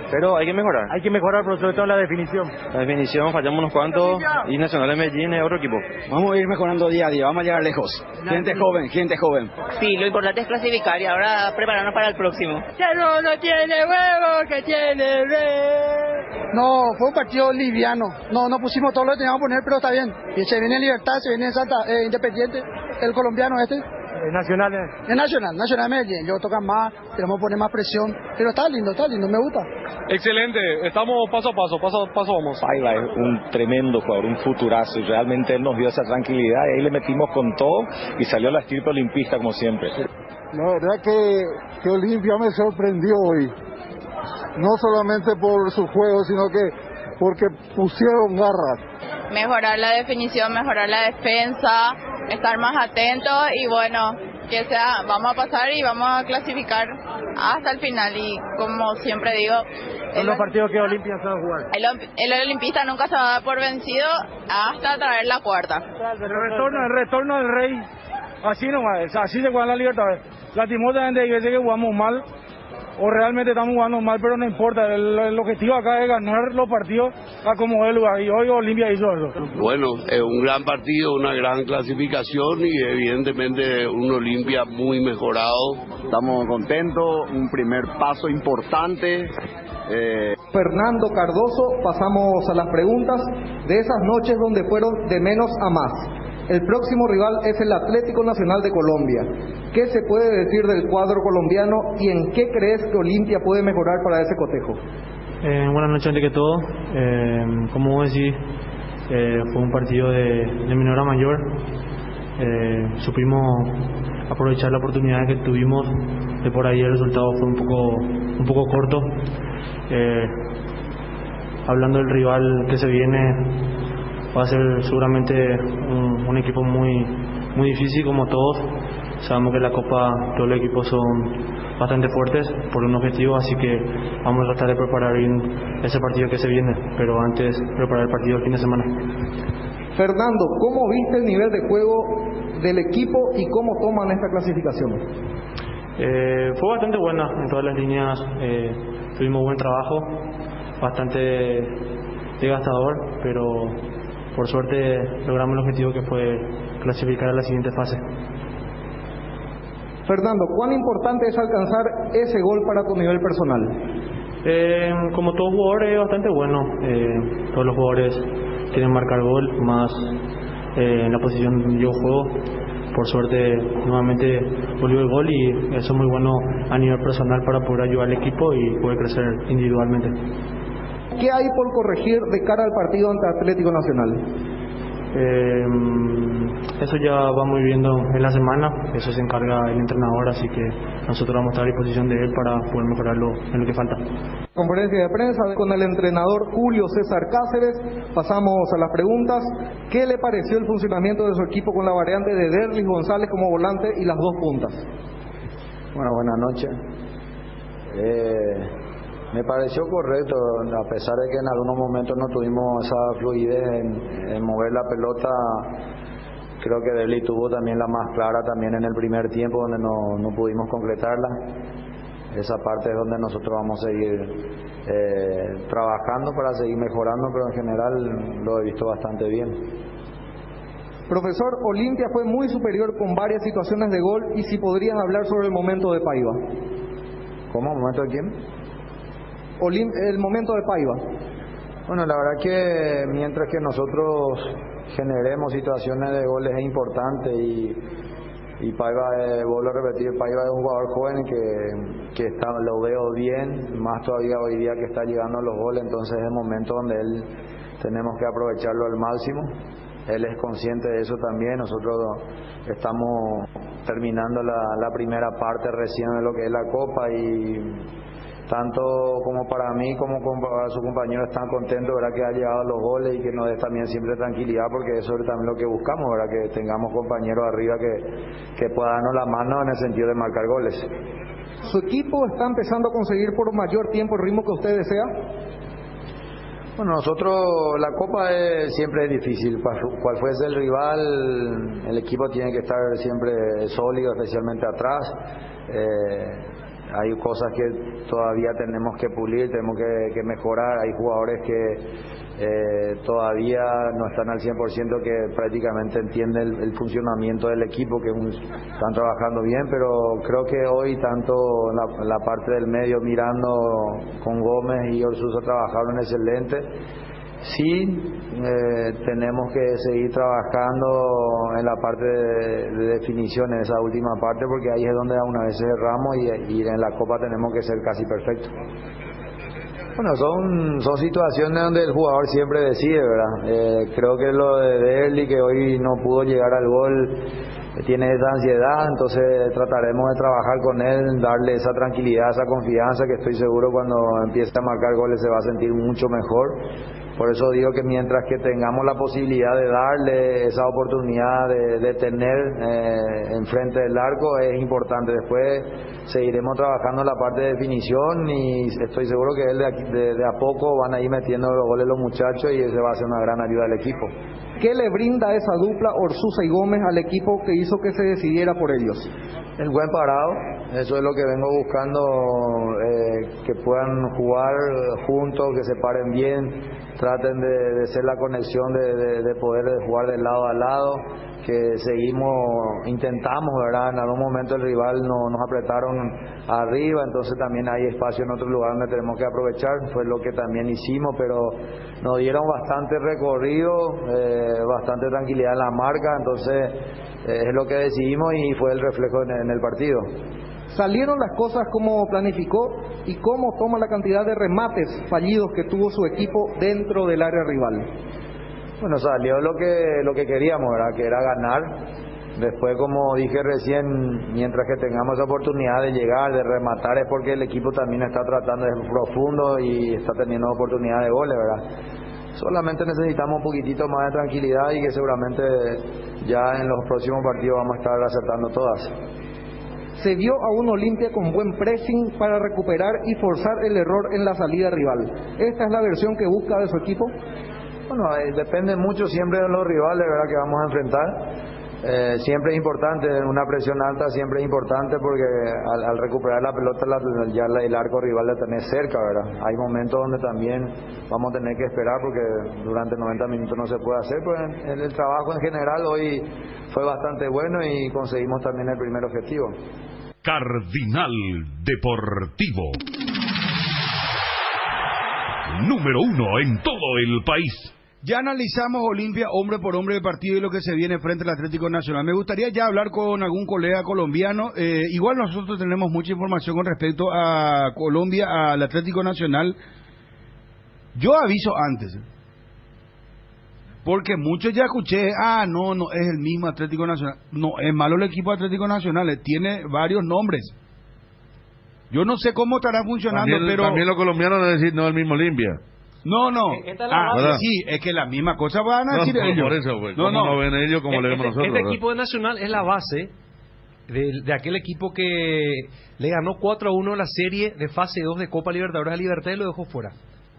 Pero hay que mejorar. Hay que mejorar, pero sobre todo en la definición. La definición, fallamos unos cuantos, y Nacional de Medellín es otro equipo. Vamos a ir mejorando día a día, vamos a llegar lejos. Gente joven. Sí, lo importante es clasificar y ahora prepararnos para el próximo. Que no tiene huevo, que tiene re. No, fue un partido liviano. No pusimos todo lo que teníamos que poner, pero está bien. Y se viene Libertad, se viene Independiente, el colombiano este. Nacional. Nacional Medellín. Yo tocan más, queremos poner más presión. Pero está lindo, me gusta. Excelente, estamos paso a paso vamos. Paiva es un tremendo jugador, un futurazo. Y realmente él nos dio esa tranquilidad y ahí le metimos con todo y salió la estirpe olimpista como siempre. La verdad que Olimpia me sorprendió hoy. No solamente por su juego, sino que porque pusieron garras. Mejorar la definición, mejorar la defensa, estar más atentos y bueno, que sea, vamos a pasar y vamos a clasificar hasta el final. Y como siempre digo, son los partidos que Olimpia se va a jugar. El olimpista nunca se va a dar por vencido hasta traer la cuarta. El retorno del Rey, así nomás, así se juega la Libertadores. Lastimosamente hay veces que jugamos mal o realmente estamos jugando mal, pero no importa. El objetivo acá es ganar los partidos a como es el lugar, y hoy Olimpia hizo eso. Bueno, es un gran partido, una gran clasificación y evidentemente un Olimpia muy mejorado. Estamos contentos, un primer paso importante Fernando Cardoso, pasamos a las preguntas de esas noches donde fueron de menos a más. El próximo rival es el Atlético Nacional de Colombia. ¿Qué se puede decir del cuadro colombiano y en qué crees que Olimpia puede mejorar para ese cotejo? Buenas noches antes que todo. Como vos decís, fue un partido de menor a mayor. Supimos aprovechar la oportunidad que tuvimos. De por ahí el resultado fue un poco corto. Hablando del rival que se viene, va a ser seguramente un equipo muy difícil como todos. Sabemos que en la Copa todos los equipos son bastante fuertes por un objetivo, así que vamos a tratar de preparar bien ese partido que se viene, pero antes preparar el partido el fin de semana. Fernando, ¿cómo viste el nivel de juego del equipo y cómo toman esta clasificación? Fue bastante buena en todas las líneas, tuvimos buen trabajo, bastante desgastador, pero por suerte logramos el objetivo que fue clasificar a la siguiente fase. Fernando, ¿cuán importante es alcanzar ese gol para tu nivel personal? Como todo jugador es bastante bueno, todos los jugadores quieren marcar gol, más en la posición donde yo juego. Por suerte nuevamente volvió el gol y eso es muy bueno a nivel personal para poder ayudar al equipo y poder crecer individualmente. ¿Qué hay por corregir de cara al partido ante Atlético Nacional? Eso ya vamos viendo en la semana, eso se encarga el entrenador, así que nosotros vamos a estar a disposición de él para poder mejorarlo en lo que falta. Conferencia de prensa con el entrenador Julio César Cáceres. Pasamos a las preguntas. ¿Qué le pareció el funcionamiento de su equipo con la variante de Derlis González como volante y las dos puntas? Bueno, buenas noches. Me pareció correcto, a pesar de que en algunos momentos no tuvimos esa fluidez en mover la pelota. Creo que Derlis tuvo también la más clara también en el primer tiempo, donde no pudimos concretarla. Esa parte es donde nosotros vamos a seguir trabajando para seguir mejorando, pero en general lo he visto bastante bien. Profesor, Olimpia fue muy superior con varias situaciones de gol, y si podrías hablar sobre el momento de Paiva. ¿Cómo? ¿Momento de quién? El momento de Paiva. Bueno, la verdad que mientras que nosotros generemos situaciones de goles es importante, y Paiva, vuelvo a repetir, Paiva es un jugador joven que lo veo bien, más todavía hoy día que está llegando a los goles, entonces es el momento donde él tenemos que aprovecharlo al máximo. Él es consciente de eso también. Nosotros estamos terminando la primera parte recién de lo que es la Copa, y tanto como para mí como para sus compañeros están contentos, ¿verdad?, que ha llegado a los goles y que nos dé también siempre tranquilidad, porque eso es también lo que buscamos, ¿verdad?, que tengamos compañeros arriba que puedan darnos la mano en el sentido de marcar goles. ¿Su equipo está empezando a conseguir por mayor tiempo el ritmo que usted desea? Bueno, nosotros, la Copa siempre es difícil, cual fuese el rival, el equipo tiene que estar siempre sólido, especialmente atrás. Hay cosas que todavía tenemos que pulir, tenemos que mejorar. Hay jugadores que todavía no están al 100%, que prácticamente entienden el funcionamiento del equipo, que están trabajando bien, pero creo que hoy tanto la parte del medio, Mirando con Gómez y Orsuso, trabajaron excelente. Sí, tenemos que seguir trabajando en la parte de definición, en esa última parte, porque ahí es donde una vez erramos, y en la Copa tenemos que ser casi perfectos. Bueno, son situaciones donde el jugador siempre decide, ¿verdad? Creo que lo de Derlis, que hoy no pudo llegar al gol, tiene esa ansiedad, entonces trataremos de trabajar con él, darle esa tranquilidad, esa confianza, que estoy seguro cuando empiece a marcar goles se va a sentir mucho mejor. Por eso digo que mientras que tengamos la posibilidad de darle esa oportunidad de tener enfrente del arco, es importante. Después seguiremos trabajando la parte de definición, y estoy seguro que él de a poco van a ir metiendo los goles los muchachos, y ese va a ser una gran ayuda al equipo. ¿Qué le brinda esa dupla Orsuza y Gómez al equipo que hizo que se decidiera por ellos? El buen parado, eso es lo que vengo buscando, que puedan jugar juntos, que se paren bien, traten de ser la conexión, de poder jugar de lado a lado, que intentamos, ¿verdad? En algún momento el rival nos apretaron arriba, entonces también hay espacio en otro lugar donde tenemos que aprovechar, fue lo que también hicimos, pero nos dieron bastante recorrido, bastante tranquilidad en la marca, entonces es lo que decidimos y fue el reflejo en el partido. ¿Salieron las cosas como planificó y cómo toma la cantidad de remates fallidos que tuvo su equipo dentro del área rival? Bueno, salió lo que queríamos, ¿verdad? Que era ganar. Después, como dije recién, mientras que tengamos la oportunidad de llegar, de rematar, es porque el equipo también está tratando de profundo y está teniendo oportunidad de goles, ¿verdad? Solamente necesitamos un poquitito más de tranquilidad y que seguramente ya en los próximos partidos vamos a estar acertando todas. Se vio a un Olimpia con buen pressing para recuperar y forzar el error en la salida rival. ¿Esta es la versión que busca de su equipo? Bueno, depende mucho siempre de los rivales, ¿verdad?, que vamos a enfrentar. Siempre es importante, una presión alta siempre es importante porque al recuperar la pelota ya el arco rival la tenés cerca, ¿verdad? Hay momentos donde también vamos a tener que esperar porque durante 90 minutos no se puede hacer, pues el trabajo en general hoy fue bastante bueno y conseguimos también el primer objetivo. Cardinal Deportivo, número 1 en todo el país. Ya analizamos Olimpia hombre por hombre de partido y lo que se viene frente al Atlético Nacional. Me gustaría ya hablar con algún colega colombiano. Igual nosotros tenemos mucha información con respecto a Colombia, al Atlético Nacional. Yo aviso antes, porque muchos ya escuché, no es el mismo Atlético Nacional. No, es malo el equipo Atlético Nacional, tiene varios nombres. Yo no sé cómo estará funcionando, pero... También los colombianos van a decir, no es el mismo Olimpia. No. Sí, es que la misma cosa van a decir ellos. Por eso, pues, no ven ellos como le vemos nosotros. Este equipo de Nacional es la base de aquel equipo que le ganó 4-1 la serie de fase 2 de Copa Libertadores a Libertad y lo dejó fuera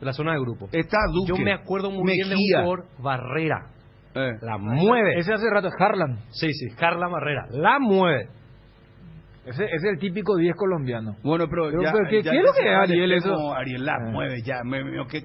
de la zona de grupo. Está Duque, yo me acuerdo muy bien de un jugador, Barrera. La mueve. Ese hace rato es Harlan. Sí, Harlan Barrera. La mueve. Ese es el típico 10 colombiano. Bueno, pero ¿qué es lo que Ariel eso? Ariel la mueve ya,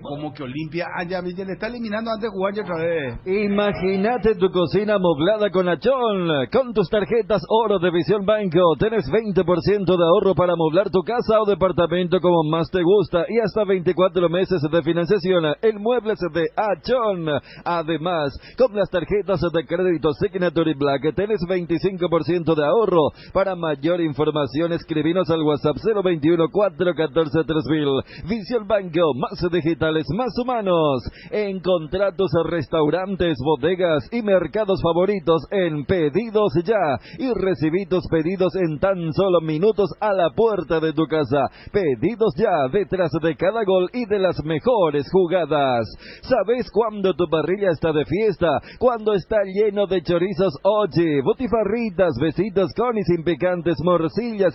como que Olimpia, ya le está eliminando antes de jugar ya otra vez. Imagínate tu cocina amoblada con Achón. Con tus tarjetas Oro de Visión Banco tenés 20% de ahorro para amoblar tu casa o departamento como más te gusta y hasta 24 meses de financiación en muebles de Achón. Además, con las tarjetas de crédito Signature Black tenés 25% de ahorro. Para mayor información, escribinos al WhatsApp 021-414-3000. Visión Banco, más digitales, más humanos. Encontrá tus restaurantes, bodegas y mercados favoritos en Pedidos Ya y recibí tus pedidos en tan solo minutos a la puerta de tu casa. Pedidos Ya, detrás de cada gol y de las mejores jugadas. ¿Sabes cuándo tu parrilla está de fiesta? Cuando está lleno de chorizos Ochi, botifarritas, besitos con y sin picantes, morcillas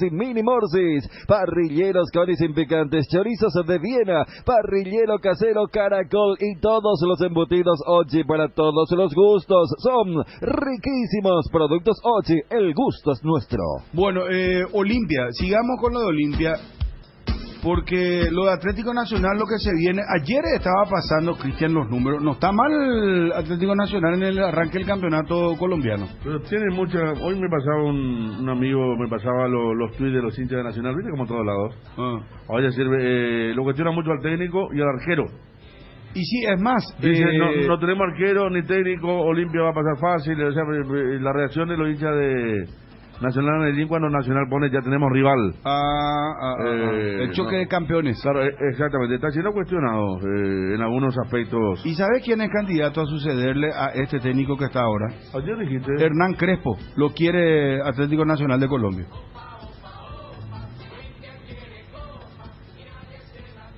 y mini morcis, parrilleros con y sin picantes, chorizos de Viena, parrillero casero Caracol y todos los embutidos Ochi para todos los gustos. Son riquísimos productos Ochi, el gusto es nuestro. Bueno, Olimpia, sigamos con lo de Olimpia, porque lo de Atlético Nacional, lo que se viene, ayer estaba pasando, Cristian, los números, no está mal Atlético Nacional en el arranque del campeonato colombiano. Pero tiene mucha, hoy me pasaba un amigo, me pasaba los tweets de los hinchas de Nacional, viste como todos lados. Oye, sirve, lo cuestiona mucho al técnico y al arquero. Y sí, es más, dicen, no tenemos arquero ni técnico, Olimpia va a pasar fácil, o sea, la reacción de los hinchas de Nacional Medellín cuando Nacional pone ya tenemos rival. El choque de campeones. Claro, exactamente, está siendo cuestionado en algunos aspectos. ¿Y sabe quién es candidato a sucederle a este técnico que está ahora? Ayer dijiste. Hernán Crespo, lo quiere Atlético Nacional de Colombia.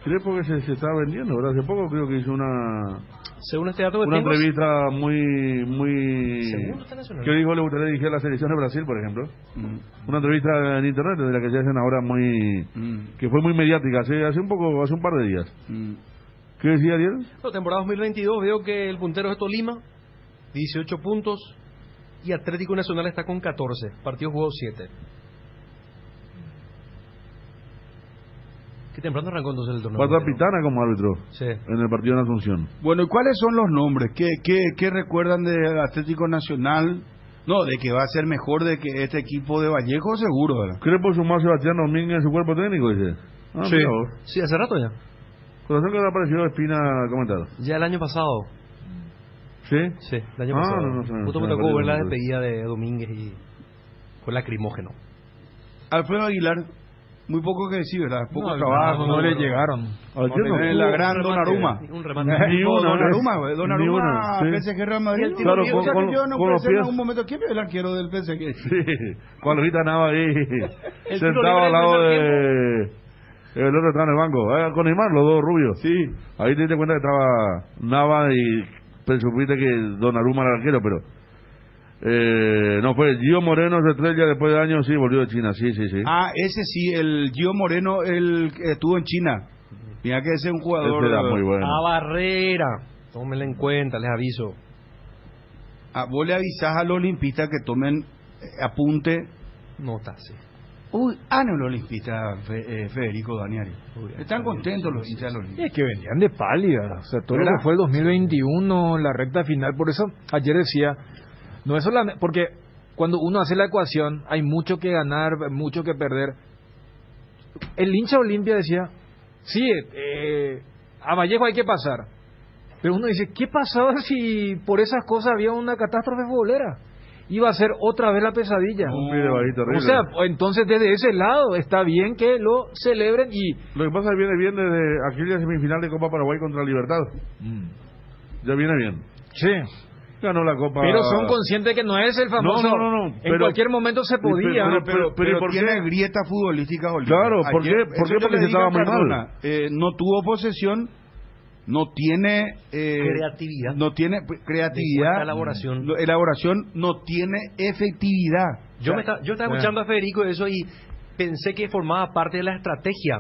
Crespo que se está vendiendo, ¿verdad? Hace poco creo que hizo según este dato una entrevista muy que dijo le gustaría dirigir a la selección de Brasil, por ejemplo. Una entrevista en internet de la que se hacen ahora que fue muy mediática hace un par de días. ¿Qué decía Ariel? La temporada 2022 veo que el puntero es Tolima 18 puntos y Atlético Nacional está con 14. Partidos jugados 7. Qué temprano arrancó entonces el torneo. Pata Pitana como árbitro Sí. en el partido de Asunción. Bueno, ¿y cuáles son los nombres? ¿Qué recuerdan del Atlético Nacional? No, de que va a ser mejor de que este equipo de Vallejo, seguro, ¿verdad? ¿Crepo sumar Sebastián Domínguez en su cuerpo técnico, dice? Sí. Mira vos. Sí, hace rato ya. Corazón que le ha parecido Espina comentar. Ya el año pasado. ¿Sí? Sí, el año pasado. Justo me tocó ver la despedida de Domínguez y fue lacrimógeno. Alfredo Aguilar, muy poco que decir, ¿verdad? Poco No, trabajo. no le llegaron. La gran Donnarumma. Un remate. Ni una, Donnarumma, ¿eh? güey. Ni Donnarumma, una, sí. PSG Real Madrid. Claro, O sea, que yo no con los pensé en pies. un momento, ¿quién es el arquero del PSG? Sí, cuando Vita Nava ahí tiro sentado libre al lado del de... El otro estaba en el banco, con Neymar, los dos rubios. Sí. Ahí te diste cuenta que estaba Nava y supiste que Donnarumma era el arquero, pero... no fue Gio Moreno, se estrella después de años, sí, volvió de China, sí. Ah, ese sí, el Gio Moreno, el que estuvo en China. Mira que ese es un jugador... Ese era muy bueno. A Barrera. Tómenla en cuenta, les aviso. Vos le avisás a los olimpistas que tomen apunte. Nota, sí. Uy, no, los olimpistas, Federico Daniari. Están contentos los hinchas de los olimpistas. Es que venían de pálida, o sea, todo lo ¿Verdad? que fue el 2021, la recta final, por eso ayer decía, no es solamente, porque cuando uno hace la ecuación, hay mucho que ganar, mucho que perder. El hincha Olimpia decía, sí, a Vallejo hay que pasar, pero uno dice, ¿qué pasaba si por esas cosas había una catástrofe futbolera? Iba a ser otra vez la pesadilla. Un video ahí terrible. O sea, entonces desde ese lado está bien que lo celebren y... Lo que pasa es que viene bien desde aquella semifinal de Copa Paraguay contra Libertad. Ya viene bien. Sí. Ganó la Copa... Pero son conscientes que no es el famoso... No. En cualquier momento se podía. Pero ¿por tiene qué? grieta futbolística Olimpia. Claro, ¿por qué? Eso yo Porque le se digo estaba a muy Cardona, mal. no tuvo posesión, no tiene Creatividad. no tiene creatividad, elaboración, no tiene efectividad. Yo estaba escuchando a Federico eso y pensé que formaba parte de la estrategia